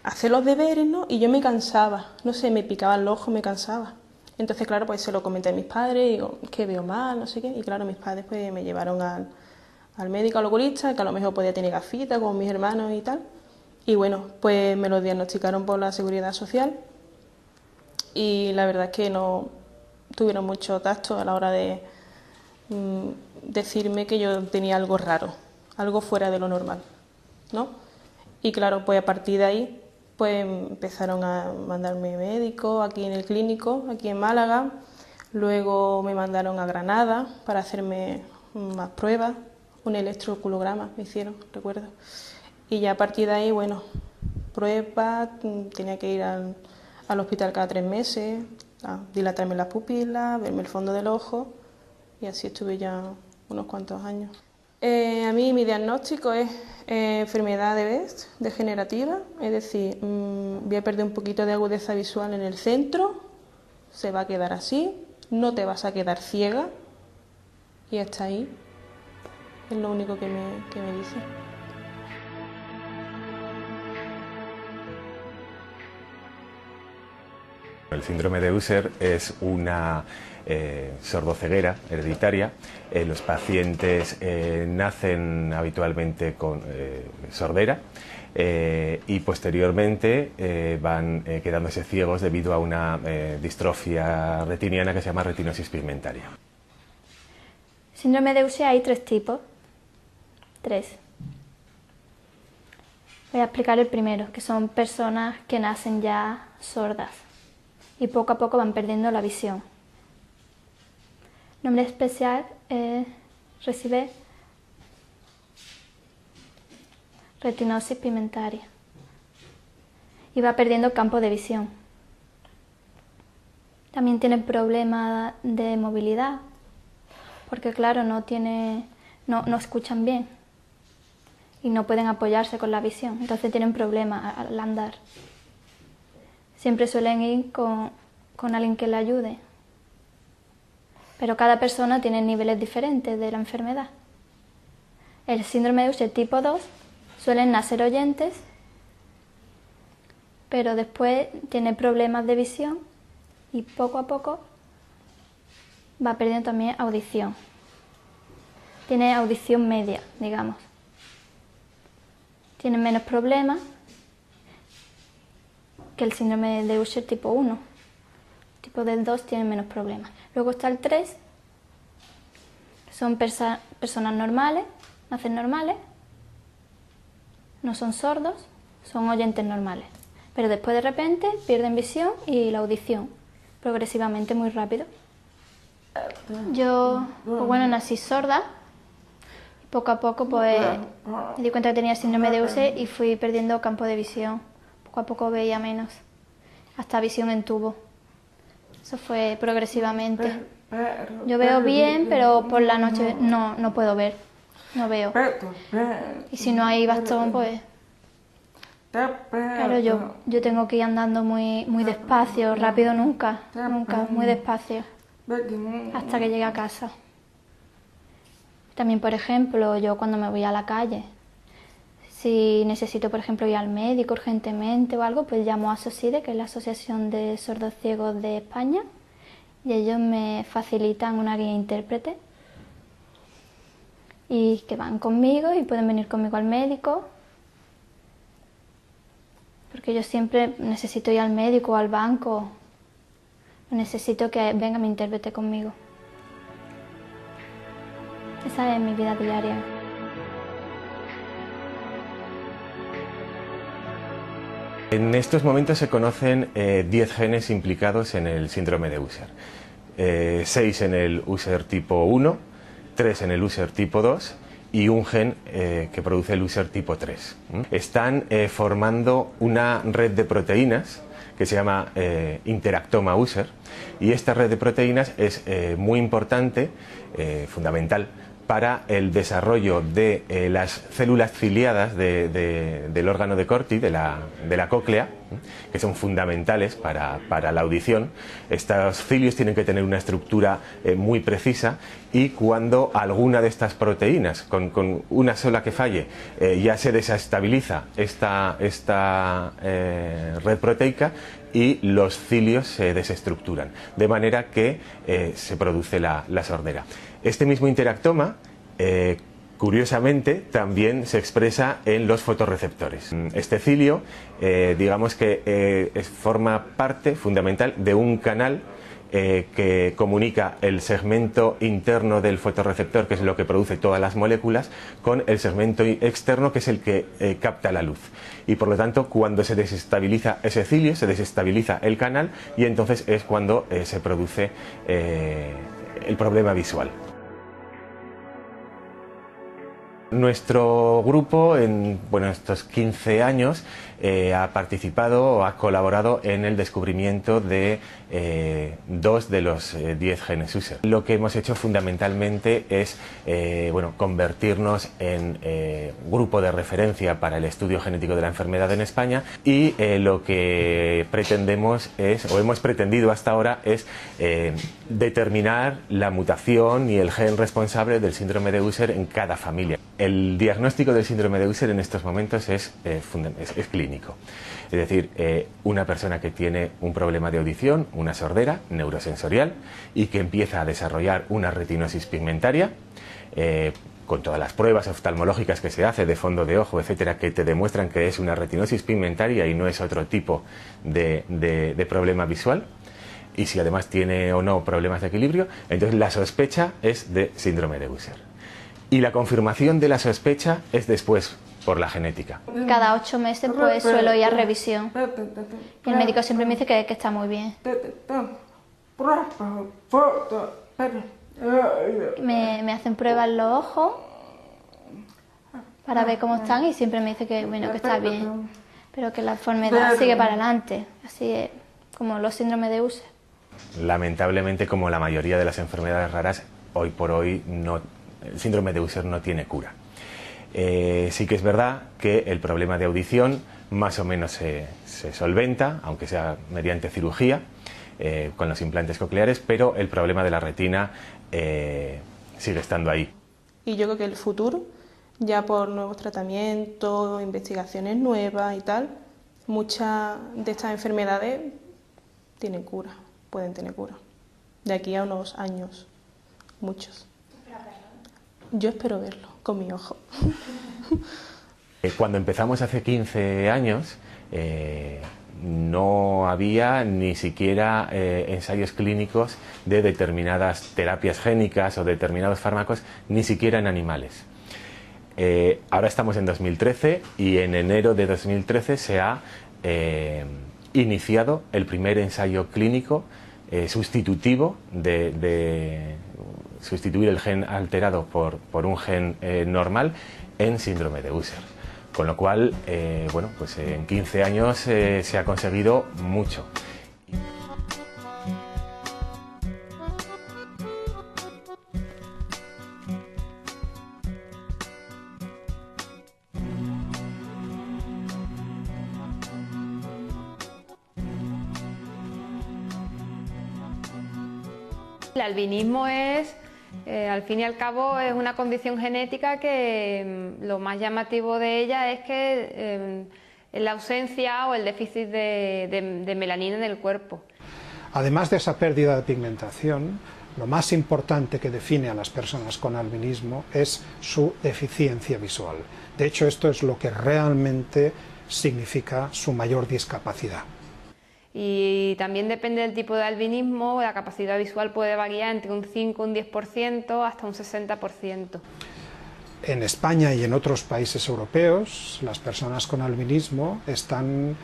a hacer los deberes, ¿no? Y yo me cansaba, no sé, me picaba el ojo, me cansaba. Entonces, claro, pues se lo comenté a mis padres, y digo, que veo mal, no sé qué. Y claro, mis padres pues me llevaron al médico, al oculista, que a lo mejor podía tener gafitas con mis hermanos y tal. Y bueno, pues me lo diagnosticaron por la Seguridad Social. Y la verdad es que no tuvieron mucho tacto a la hora de decirme que yo tenía algo raro, algo fuera de lo normal, ¿no? Y claro, pues a partir de ahí pues empezaron a mandarme médicos aquí en el clínico, aquí en Málaga. Luego me mandaron a Granada para hacerme más pruebas, un electroculograma me hicieron, recuerdo. Y ya a partir de ahí, bueno, pruebas, tenía que ir al al hospital cada 3 meses, a dilatarme las pupilas, verme el fondo del ojo, y así estuve ya unos cuantos años. A mí mi diagnóstico es enfermedad de Best degenerativa, es decir, voy a perder un poquito de agudeza visual en el centro, se va a quedar así, no te vas a quedar ciega, y hasta ahí es lo único que me dice. El síndrome de Usher es una sordoceguera hereditaria. Los pacientes nacen habitualmente con sordera y posteriormente van quedándose ciegos debido a una distrofia retiniana que se llama retinosis pigmentaria. Síndrome de Usher hay 3 tipos. 3. Voy a explicar el primero, que son personas que nacen ya sordas y poco a poco van perdiendo la visión. Nombre especial recibe retinosis pigmentaria y va perdiendo campo de visión. También tienen problemas de movilidad, porque claro, no escuchan bien y no pueden apoyarse con la visión, entonces tienen problemas al andar. Siempre suelen ir con alguien que le ayude, pero cada persona tiene niveles diferentes de la enfermedad. El síndrome de Usher tipo 2 suelen nacer oyentes, pero después tiene problemas de visión y poco a poco va perdiendo también audición. Tiene audición media, digamos. Tiene menos problemas que el síndrome de Usher tipo 1. Tipo del 2 tiene menos problemas. Luego está el 3, que son personas normales, nacen normales, no son sordos, son oyentes normales. Pero después de repente pierden visión y la audición, progresivamente muy rápido. Yo, pues bueno, nací sorda. Poco a poco pues me di cuenta que tenía síndrome de Usher y fui perdiendo campo de visión. Poco a poco veía menos, hasta visión en tubo. Eso fue progresivamente. Yo veo bien, pero por la noche no puedo ver, no veo. Y si no hay bastón, pues... Claro, yo tengo que ir andando muy despacio, rápido nunca, muy despacio, hasta que llegue a casa. También, por ejemplo, yo cuando me voy a la calle, si necesito, por ejemplo, ir al médico urgentemente o algo, pues llamo a SOSIDE, que es la Asociación de Sordos Ciegos de España, y ellos me facilitan una guía intérprete y que van conmigo y pueden venir conmigo al médico, porque yo siempre necesito ir al médico o al banco, necesito que venga mi intérprete conmigo. Esa es mi vida diaria. En estos momentos se conocen 10 genes implicados en el síndrome de Usher. 6 en el Usher tipo 1, 3 en el Usher tipo 2 y un gen que produce el Usher tipo 3. Están formando una red de proteínas que se llama interactoma Usher, y esta red de proteínas es muy importante, fundamental, para el desarrollo de las células ciliadas del órgano de Corti, de la cóclea, que son fundamentales para la audición. Estos cilios tienen que tener una estructura muy precisa, y cuando alguna de estas proteínas, con una sola que falle, ya se desestabiliza esta red proteica, y los cilios se desestructuran, de manera que se produce la sordera. Este mismo interactoma, curiosamente, también se expresa en los fotorreceptores. Este cilio, digamos que forma parte fundamental de un canal que comunica el segmento interno del fotorreceptor, que es lo que produce todas las moléculas, con el segmento externo, que es el que capta la luz. Y por lo tanto, cuando se desestabiliza ese cilio, se desestabiliza el canal, y entonces es cuando se produce el problema visual. Nuestro grupo, en estos 15 años, ha participado o ha colaborado en el descubrimiento de 2 de los 10 genes user. Lo que hemos hecho fundamentalmente es convertirnos en grupo de referencia para el estudio genético de la enfermedad en España, y lo que pretendemos es, o hemos pretendido hasta ahora, es determinar la mutación y el gen responsable del síndrome de Usher en cada familia. El diagnóstico del síndrome de Usher en estos momentos es clínico. Es decir, una persona que tiene un problema de audición, una sordera neurosensorial, y que empieza a desarrollar una retinosis pigmentaria, con todas las pruebas oftalmológicas que se hace de fondo de ojo, etcétera, que te demuestran que es una retinosis pigmentaria y no es otro tipo de problema visual, y si además tiene o no problemas de equilibrio, entonces la sospecha es de síndrome de Usher. Y la confirmación de la sospecha es después por la genética. Cada 8 meses pues suelo ir a revisión. Y el médico siempre me dice que está muy bien. Me hacen pruebas en los ojos para ver cómo están, y siempre me dice que, bueno, que está bien, pero que la enfermedad sigue para adelante, así es como los síndromes de Usher. Lamentablemente, como la mayoría de las enfermedades raras, hoy por hoy el síndrome de Usher no tiene cura. Sí que es verdad que el problema de audición más o menos se solventa, aunque sea mediante cirugía, con los implantes cocleares, pero el problema de la retina sigue estando ahí. Y yo creo que el futuro, ya por nuevos tratamientos, investigaciones nuevas y tal, muchas de estas enfermedades tienen cura, pueden tener cura. De aquí a unos años, muchos. Yo espero verlo con mi ojo. Cuando empezamos hace 15 años, no había ni siquiera ensayos clínicos de determinadas terapias génicas o determinados fármacos, ni siquiera en animales. Ahora estamos en 2013 y en enero de 2013 se ha iniciado el primer ensayo clínico sustitutivo de sustituir el gen alterado por un gen normal en síndrome de Usher. Con lo cual, en 15 años se ha conseguido mucho. El albinismo es, al fin y al cabo, es una condición genética que lo más llamativo de ella es que es la ausencia o el déficit de melanina en el cuerpo. Además de esa pérdida de pigmentación, lo más importante que define a las personas con albinismo es su deficiencia visual. De hecho, esto es lo que realmente significa su mayor discapacidad. Y también depende del tipo de albinismo, la capacidad visual puede variar entre un 5, un 10% hasta un 60%. En España y en otros países europeos, las personas con albinismo están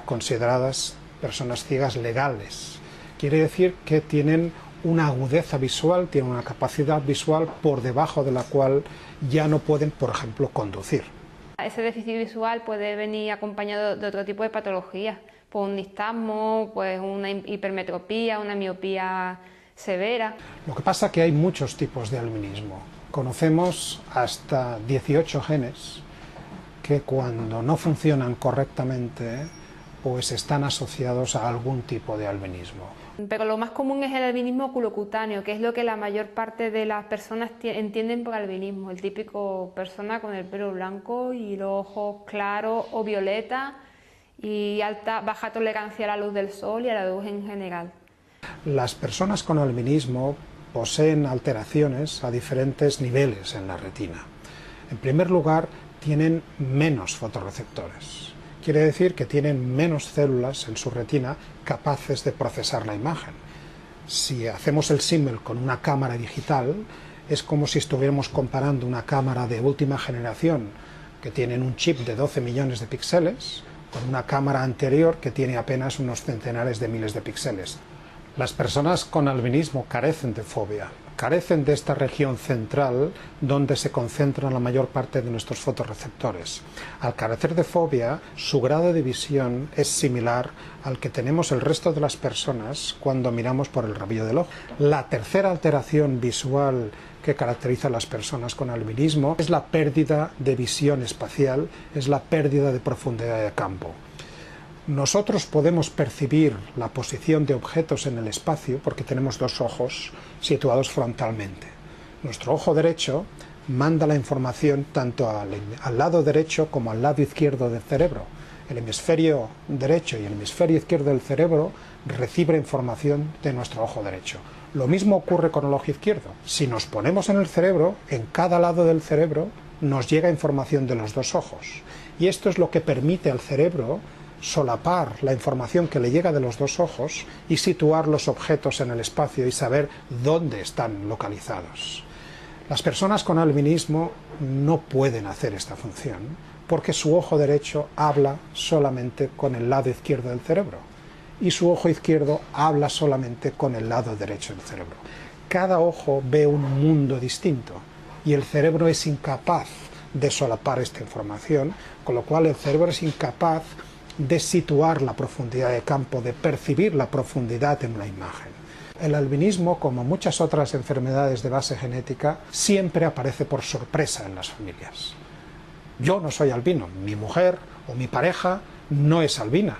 consideradas personas ciegas legales. Quiere decir que tienen una agudeza visual, tienen una capacidad visual por debajo de la cual ya no pueden, por ejemplo, conducir. Ese déficit visual puede venir acompañado de otro tipo de patologías, pues un nistagmo, pues una hipermetropía, una miopía severa. Lo que pasa es que hay muchos tipos de albinismo. Conocemos hasta 18 genes que cuando no funcionan correctamente, pues están asociados a algún tipo de albinismo. Pero lo más común es el albinismo oculocutáneo, que es lo que la mayor parte de las personas entienden por albinismo. El típico persona con el pelo blanco y los ojos claros o violeta y baja tolerancia a la luz del sol y a la luz en general. Las personas con albinismo poseen alteraciones a diferentes niveles en la retina. En primer lugar, tienen menos fotorreceptores. Quiere decir que tienen menos células en su retina capaces de procesar la imagen. Si hacemos el símil con una cámara digital, es como si estuviéramos comparando una cámara de última generación que tiene un chip de 12 millones de píxeles con una cámara anterior que tiene apenas unos centenares de miles de píxeles. Las personas con albinismo carecen de fobia. carecen de esta región central donde se concentran la mayor parte de nuestros fotorreceptores. Al carecer de fobia, su grado de visión es similar al que tenemos el resto de las personas cuando miramos por el rabillo del ojo. La tercera alteración visual que caracteriza a las personas con albinismo es la pérdida de visión espacial, es la pérdida de profundidad de campo. Nosotros podemos percibir la posición de objetos en el espacio porque tenemos dos ojos situados frontalmente. Nuestro ojo derecho manda la información tanto al lado derecho como al lado izquierdo del cerebro. El hemisferio derecho y el hemisferio izquierdo del cerebro reciben información de nuestro ojo derecho. Lo mismo ocurre con el ojo izquierdo. Si nos ponemos en el cerebro, en cada lado del cerebro nos llega información de los dos ojos. Y esto es lo que permite al cerebro solapar la información que le llega de los dos ojos y situar los objetos en el espacio y saber dónde están localizados. Las personas con albinismo no pueden hacer esta función porque su ojo derecho habla solamente con el lado izquierdo del cerebro y su ojo izquierdo habla solamente con el lado derecho del cerebro. Cada ojo ve un mundo distinto y el cerebro es incapaz de solapar esta información, con lo cual el cerebro es incapaz de situar la profundidad de campo, de percibir la profundidad en una imagen. El albinismo, como muchas otras enfermedades de base genética, siempre aparece por sorpresa en las familias. Yo no soy albino, mi mujer o mi pareja no es albina.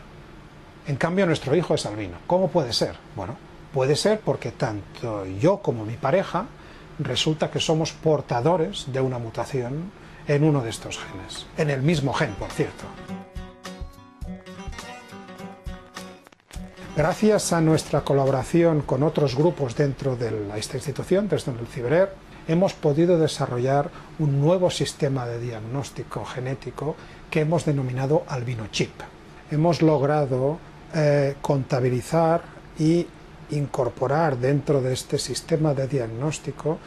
En cambio, nuestro hijo es albino. ¿Cómo puede ser? Bueno, puede ser porque tanto yo como mi pareja resulta que somos portadores de una mutación en uno de estos genes. En el mismo gen, por cierto. Gracias a nuestra colaboración con otros grupos dentro de esta institución, desde el CIBERER, hemos podido desarrollar un nuevo sistema de diagnóstico genético que hemos denominado albinochip. Hemos logrado contabilizar y incorporar dentro de este sistema de diagnóstico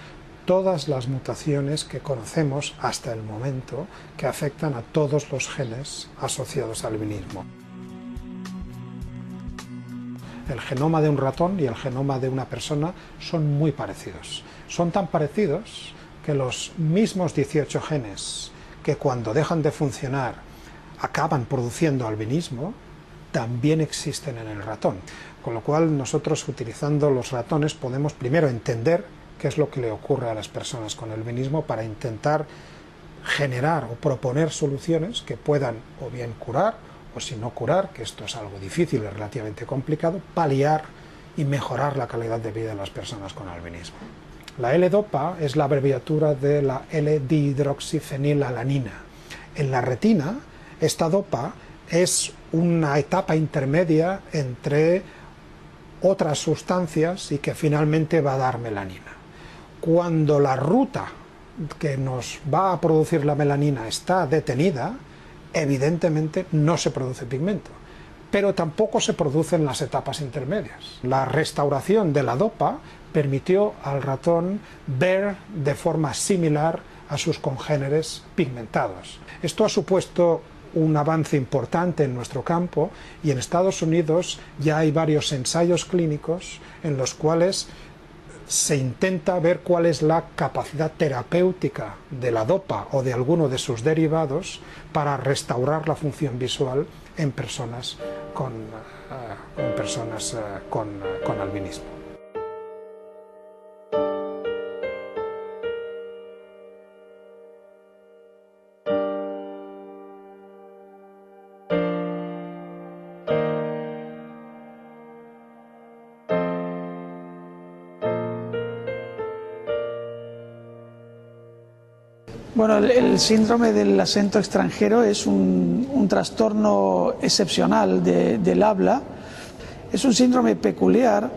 todas las mutaciones que conocemos hasta el momento que afectan a todos los genes asociados al albinismo. El genoma de un ratón y el genoma de una persona son muy parecidos. Son tan parecidos que los mismos 18 genes que cuando dejan de funcionar acaban produciendo albinismo, también existen en el ratón. Con lo cual nosotros, utilizando los ratones, podemos primero entender qué es lo que le ocurre a las personas con albinismo para intentar generar o proponer soluciones que puedan o bien curar o si no curar, que esto es algo difícil y relativamente complicado, paliar y mejorar la calidad de vida de las personas con albinismo. La L-Dopa es la abreviatura de la L-dihidroxifenilalanina. En la retina, esta dopa es una etapa intermedia entre otras sustancias y que finalmente va a dar melanina. Cuando la ruta que nos va a producir la melanina está detenida, evidentemente no se produce pigmento, pero tampoco se producen las etapas intermedias. La restauración de la dopa permitió al ratón ver de forma similar a sus congéneres pigmentados. Esto ha supuesto un avance importante en nuestro campo y en Estados Unidos ya hay varios ensayos clínicos en los cuales se intenta ver cuál es la capacidad terapéutica de la dopa o de alguno de sus derivados para restaurar la función visual en personas con albinismo. Bueno, el síndrome del acento extranjero es un trastorno excepcional del habla. Es un síndrome peculiar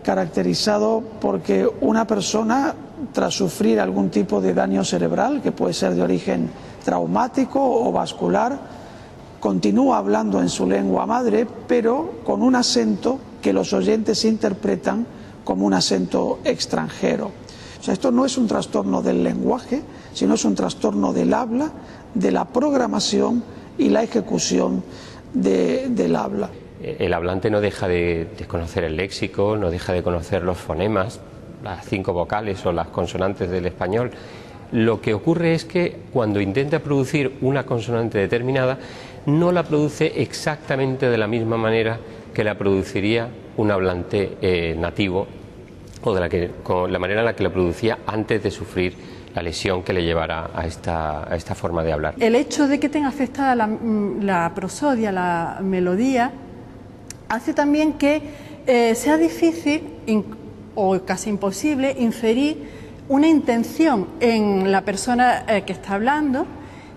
caracterizado porque una persona, tras sufrir algún tipo de daño cerebral, que puede ser de origen traumático o vascular, continúa hablando en su lengua madre, pero con un acento que los oyentes interpretan como un acento extranjero. O sea, esto no es un trastorno del lenguaje, sino es un trastorno del habla, de la programación y la ejecución del habla. El hablante no deja de conocer el léxico, no deja de conocer los fonemas, las 5 vocales o las consonantes del español. Lo que ocurre es que cuando intenta producir una consonante determinada, no la produce exactamente de la misma manera que la produciría un hablante nativo, o con la manera en la que la producía antes de sufrir la lesión que le llevara a esta forma de hablar. El hecho de que tenga afectada la prosodia, la melodía, hace también que sea difícil o casi imposible inferir una intención en la persona que está hablando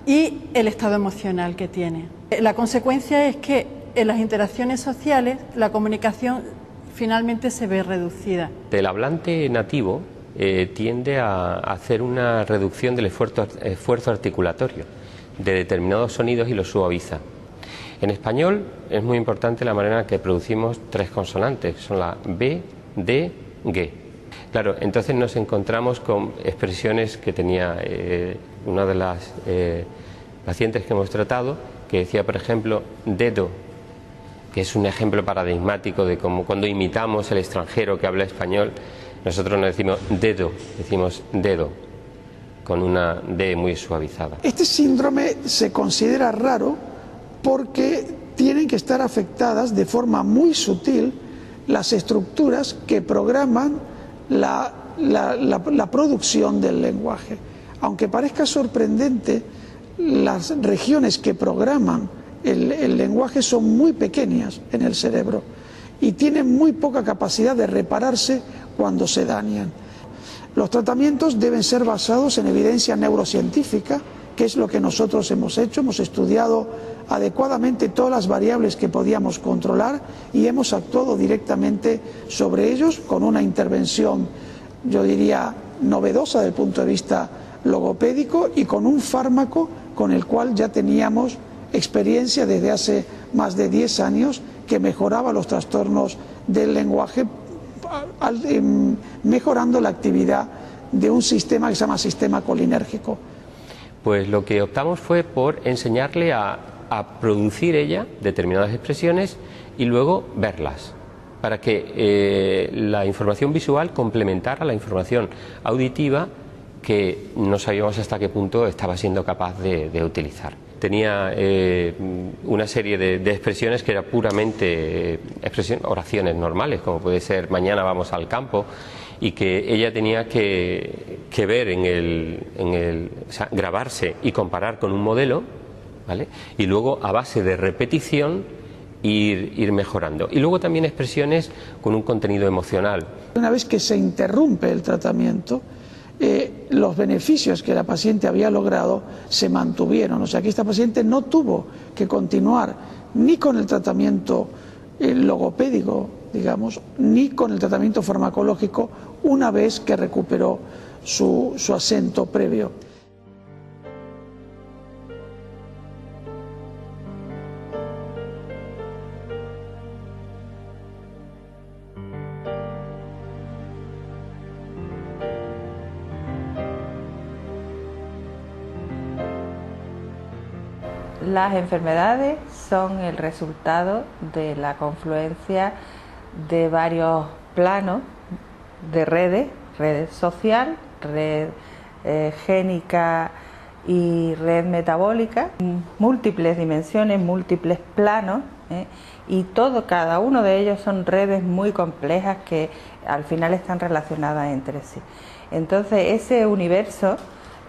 y el estado emocional que tiene. La consecuencia es que en las interacciones sociales la comunicación finalmente se ve reducida. El hablante nativo tiende a hacer una reducción del esfuerzo articulatorio de determinados sonidos y los suaviza. En español es muy importante la manera en que producimos 3 consonantes, son la B, D, G. Claro, entonces nos encontramos con expresiones que tenía una de las pacientes que hemos tratado, que decía, por ejemplo, dedo, que es un ejemplo paradigmático de cómo cuando imitamos el extranjero que habla español, nosotros no decimos dedo, decimos dedo, con una D muy suavizada. Este síndrome se considera raro porque tienen que estar afectadas de forma muy sutil las estructuras que programan la producción del lenguaje. Aunque parezca sorprendente, las regiones que programan el lenguaje son muy pequeñas en el cerebro y tienen muy poca capacidad de repararse cuando se dañan. Los tratamientos deben ser basados en evidencia neurocientífica, que es lo que nosotros hemos hecho. Hemos estudiado adecuadamente todas las variables que podíamos controlar y hemos actuado directamente sobre ellos con una intervención, yo diría, novedosa desde el punto de vista logopédico y con un fármaco con el cual ya teníamos experiencia desde hace más de 10 años que mejoraba los trastornos del lenguaje, mejorando la actividad de un sistema que se llama sistema colinérgico. Pues lo que optamos fue por enseñarle a producir ella determinadas expresiones y luego verlas, para que la información visual complementara la información auditiva que no sabíamos hasta qué punto estaba siendo capaz de utilizar. Tenía una serie de expresiones que eran puramente oraciones normales, como puede ser mañana vamos al campo, y que ella tenía que ver o sea, grabarse y comparar con un modelo, ¿vale? Y luego a base de repetición ir mejorando. Y luego también expresiones con un contenido emocional. Una vez que se interrumpe el tratamiento, los beneficios que la paciente había logrado se mantuvieron. O sea que esta paciente no tuvo que continuar ni con el tratamiento logopédico, digamos, ni con el tratamiento farmacológico una vez que recuperó su acento previo. Las enfermedades son el resultado de la confluencia de varios planos de redes social, red génica y red metabólica, múltiples dimensiones, múltiples planos, y cada uno de ellos son redes muy complejas que al final están relacionadas entre sí. Entonces ese universo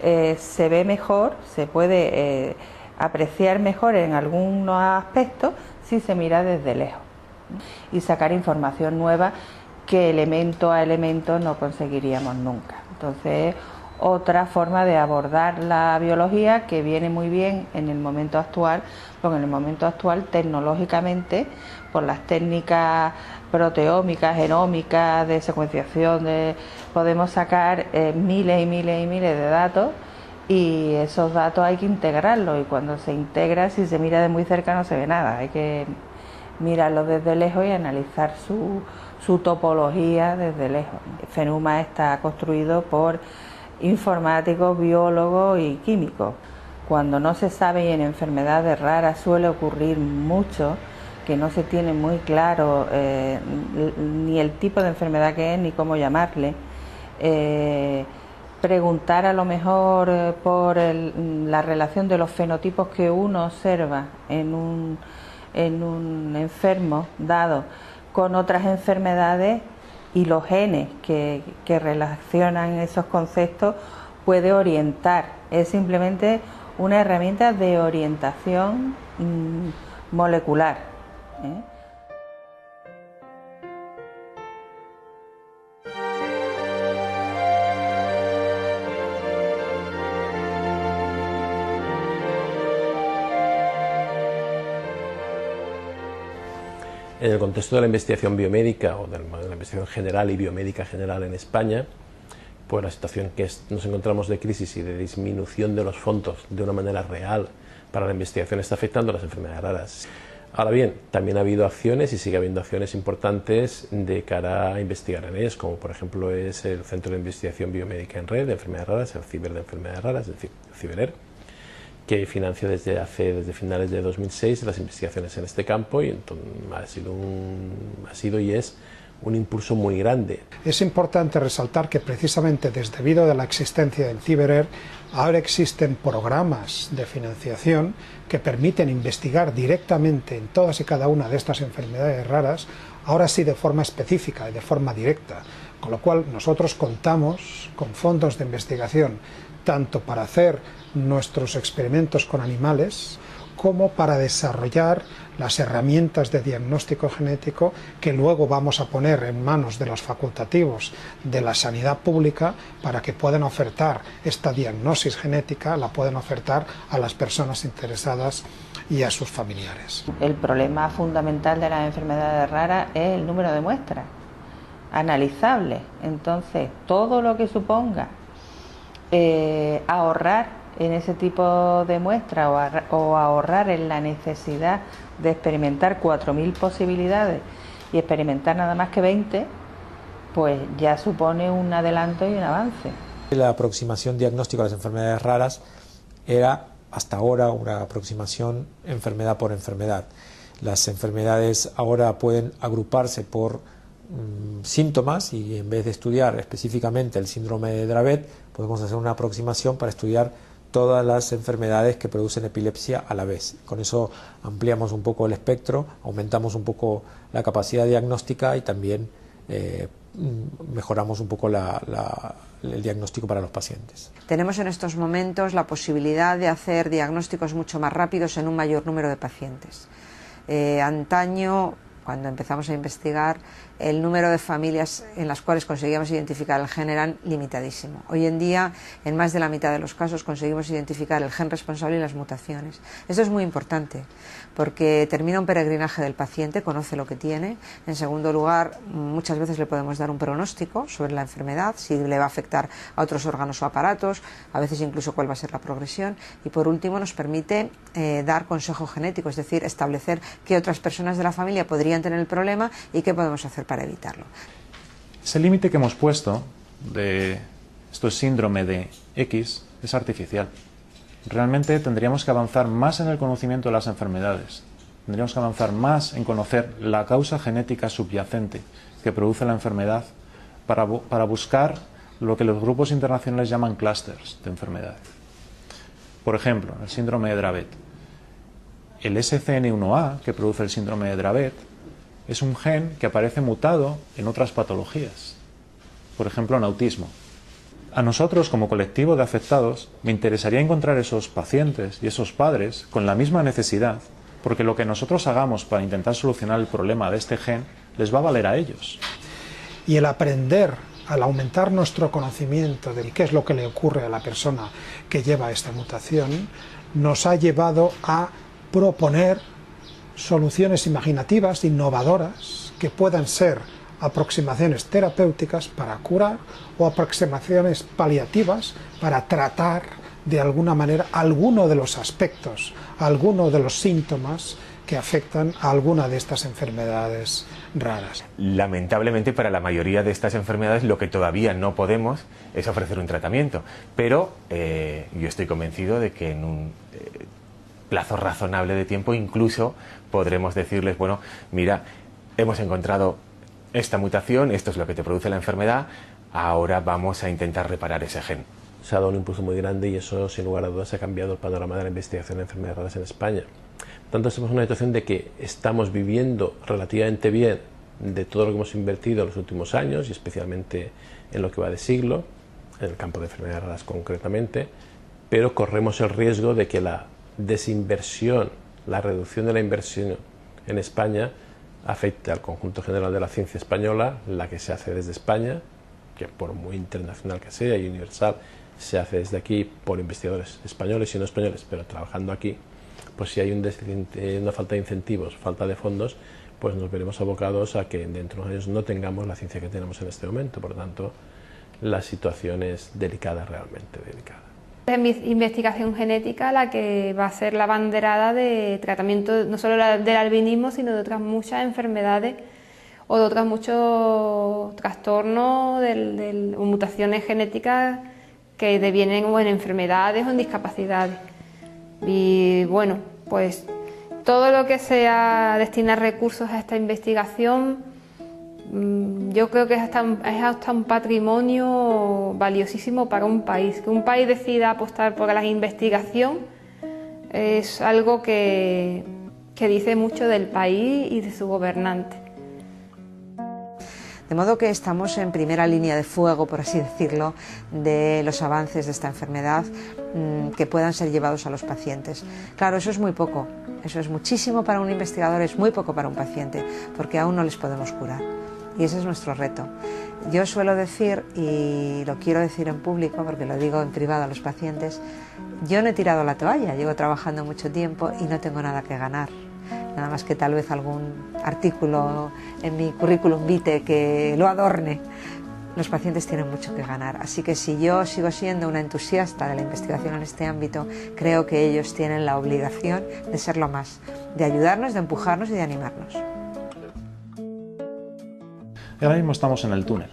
se ve mejor, se puede apreciar mejor en algunos aspectos si se mira desde lejos y sacar información nueva que elemento a elemento no conseguiríamos nunca. Entonces, otra forma de abordar la biología que viene muy bien en el momento actual, porque en el momento actual tecnológicamente, por las técnicas proteómicas, genómicas, de secuenciación, podemos sacar miles y miles y miles de datos, y esos datos hay que integrarlos, y cuando se integra, si se mira de muy cerca no se ve nada, hay que mirarlo desde lejos y analizar su topología desde lejos. FENUMA está construido por informáticos, biólogos y químicos. Cuando no se sabe, y en enfermedades raras suele ocurrir mucho, que no se tiene muy claro ni el tipo de enfermedad que es ni cómo llamarle, preguntar a lo mejor por la relación de los fenotipos que uno observa en un enfermo dado con otras enfermedades y los genes que relacionan esos conceptos, puede orientar. Es simplemente una herramienta de orientación molecular, ¿eh? En el contexto de la investigación biomédica o de la investigación general y biomédica general en España, pues la situación que nos encontramos de crisis y de disminución de los fondos de una manera real para la investigación está afectando a las enfermedades raras. Ahora bien, también ha habido acciones y sigue habiendo acciones importantes de cara a investigar en ellas, como por ejemplo es el Centro de Investigación Biomédica en Red de Enfermedades Raras, el CIBER de Enfermedades Raras, es decir, el CIBERER, que financia desde finales de 2006 las investigaciones en este campo, y entonces ha sido y es un impulso muy grande. Es importante resaltar que precisamente debido a la existencia del CIBERER, ahora existen programas de financiación que permiten investigar directamente en todas y cada una de estas enfermedades raras, ahora sí de forma específica y de forma directa, con lo cual nosotros contamos con fondos de investigación tanto para hacer nuestros experimentos con animales como para desarrollar las herramientas de diagnóstico genético que luego vamos a poner en manos de los facultativos de la sanidad pública para que puedan ofertar esta diagnosis genética, la puedan ofertar a las personas interesadas y a sus familiares. El problema fundamental de las enfermedades raras es el número de muestras analizables. Entonces, todo lo que suponga ahorrar en ese tipo de muestras o ahorrar en la necesidad de experimentar 4.000 posibilidades y experimentar nada más que 20, pues ya supone un adelanto y un avance. La aproximación diagnóstica a las enfermedades raras era hasta ahora una aproximación enfermedad por enfermedad. Las enfermedades ahora pueden agruparse por síntomas, y en vez de estudiar específicamente el síndrome de Dravet, podemos hacer una aproximación para estudiar todas las enfermedades que producen epilepsia a la vez. Con eso ampliamos un poco el espectro, aumentamos un poco la capacidad diagnóstica y también mejoramos un poco el diagnóstico para los pacientes. Tenemos en estos momentos la posibilidad de hacer diagnósticos mucho más rápidos en un mayor número de pacientes. Antaño, cuando empezamos a investigar, el número de familias en las cuales conseguíamos identificar el gen era limitadísimo. Hoy en día, en más de la mitad de los casos, conseguimos identificar el gen responsable y las mutaciones. Esto es muy importante, porque termina un peregrinaje del paciente, conoce lo que tiene. En segundo lugar, muchas veces le podemos dar un pronóstico sobre la enfermedad, si le va a afectar a otros órganos o aparatos, a veces incluso cuál va a ser la progresión. Y por último, nos permite dar consejo genético, es decir, establecer qué otras personas de la familia podrían tener el problema y qué podemos hacer para evitarlo. Ese límite que hemos puesto de esto es síndrome de X es artificial. Realmente tendríamos que avanzar más en el conocimiento de las enfermedades. Tendríamos que avanzar más en conocer la causa genética subyacente que produce la enfermedad para buscar lo que los grupos internacionales llaman clústeres de enfermedades. Por ejemplo, el síndrome de Dravet. El SCN1A, que produce el síndrome de Dravet, es un gen que aparece mutado en otras patologías, por ejemplo en autismo. A nosotros, como colectivo de afectados, me interesaría encontrar esos pacientes y esos padres con la misma necesidad, porque lo que nosotros hagamos para intentar solucionar el problema de este gen les va a valer a ellos. Y el aprender, al aumentar nuestro conocimiento de qué es lo que le ocurre a la persona que lleva esta mutación, nos ha llevado a proponer soluciones imaginativas, innovadoras, que puedan ser aproximaciones terapéuticas para curar o aproximaciones paliativas para tratar de alguna manera alguno de los aspectos, alguno de los síntomas que afectan a alguna de estas enfermedades raras. Lamentablemente, para la mayoría de estas enfermedades lo que todavía no podemos es ofrecer un tratamiento, pero yo estoy convencido de que en un plazo razonable de tiempo incluso podremos decirles, bueno, mira, hemos encontrado esta mutación, esto es lo que te produce la enfermedad, ahora vamos a intentar reparar ese gen. Se ha dado un impulso muy grande y eso, sin lugar a dudas, ha cambiado el panorama de la investigación de enfermedades raras en España. Tanto estamos en una situación de que estamos viviendo relativamente bien de todo lo que hemos invertido en los últimos años y especialmente en lo que va de siglo, en el campo de enfermedades raras concretamente, pero corremos el riesgo de que la desinversión, la reducción de la inversión en España afecte al conjunto general de la ciencia española, la que se hace desde España, que por muy internacional que sea y universal, se hace desde aquí por investigadores españoles y no españoles, pero trabajando aquí. Pues si hay una falta de incentivos, falta de fondos, pues nos veremos abocados a que dentro de unos años no tengamos la ciencia que tenemos en este momento. Por lo tanto, la situación es delicada, realmente delicada. Es investigación genética la que va a ser la banderada de tratamiento no solo del albinismo, sino de otras muchas enfermedades o de otros muchos trastornos o mutaciones genéticas que devienen o en enfermedades o en discapacidades. Y bueno, pues todo lo que sea destinar recursos a esta investigación, yo creo que es hasta un patrimonio valiosísimo para un país. Que un país decida apostar por la investigación es algo que dice mucho del país y de su gobernante. De modo que estamos en primera línea de fuego, por así decirlo, de los avances de esta enfermedad que puedan ser llevados a los pacientes. Claro, eso es muy poco, eso es muchísimo para un investigador, es muy poco para un paciente, porque aún no les podemos curar. Y ese es nuestro reto. Yo suelo decir, y lo quiero decir en público, porque lo digo en privado a los pacientes, yo no he tirado la toalla, llevo trabajando mucho tiempo y no tengo nada que ganar. Nada más que tal vez algún artículo en mi currículum vitae que lo adorne. Los pacientes tienen mucho que ganar, así que si yo sigo siendo una entusiasta de la investigación en este ámbito, creo que ellos tienen la obligación de serlo más, de ayudarnos, de empujarnos y de animarnos. Ahora mismo estamos en el túnel,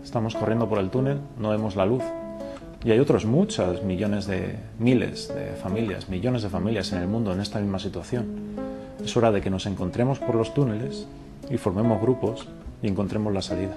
estamos corriendo por el túnel, no vemos la luz. Y hay otros muchos, miles de familias, millones de familias en el mundo en esta misma situación. Es hora de que nos encontremos por los túneles y formemos grupos y encontremos la salida.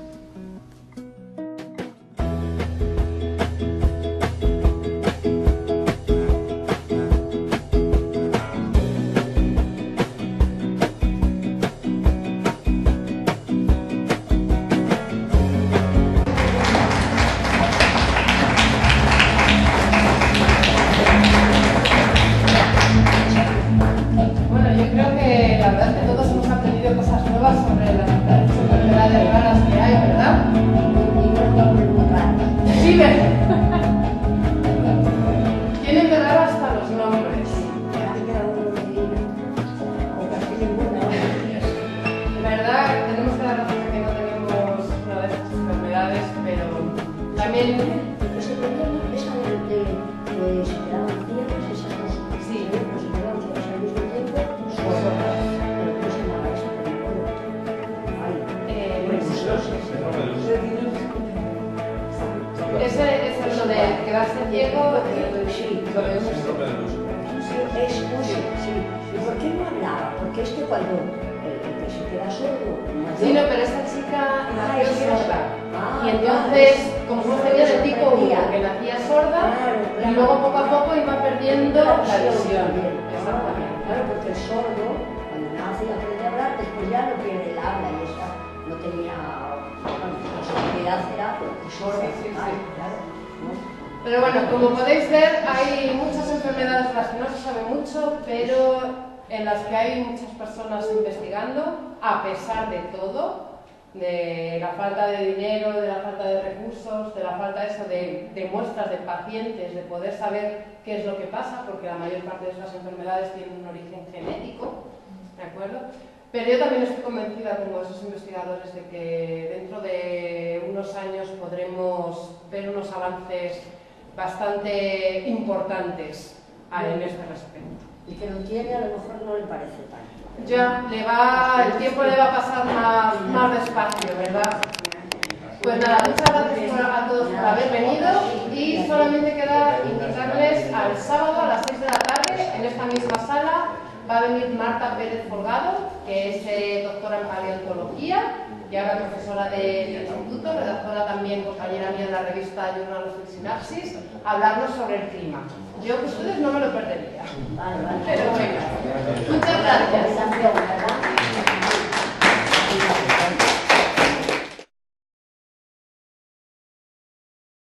Pero bueno, como podéis ver, hay muchas enfermedades de las que no se sabe mucho, pero en las que hay muchas personas investigando, a pesar de todo, de la falta de dinero, de la falta de recursos, de la falta de muestras de pacientes, de poder saber qué es lo que pasa, porque la mayor parte de estas enfermedades tienen un origen genético, ¿de acuerdo? Pero yo también estoy convencida, como esos investigadores, de que dentro de unos años podremos ver unos avances bastante importantes en este respecto. Y que lo tiene, a lo mejor no le parece tanto. Ya, el tiempo le va a pasar más despacio, ¿verdad? Pues nada, muchas gracias a todos por haber venido y solamente queda invitarles al sábado a las 6 de la tarde, en esta misma sala, va a venir Marta Pérez Folgado, que es doctora en paleontología y ahora profesora del instituto, redactora también, compañera mía en la revista Journal of Synapsis, a hablarnos sobre el clima. Yo que ustedes no me lo perdería. Vale, vale. Pero bueno, muchas gracias.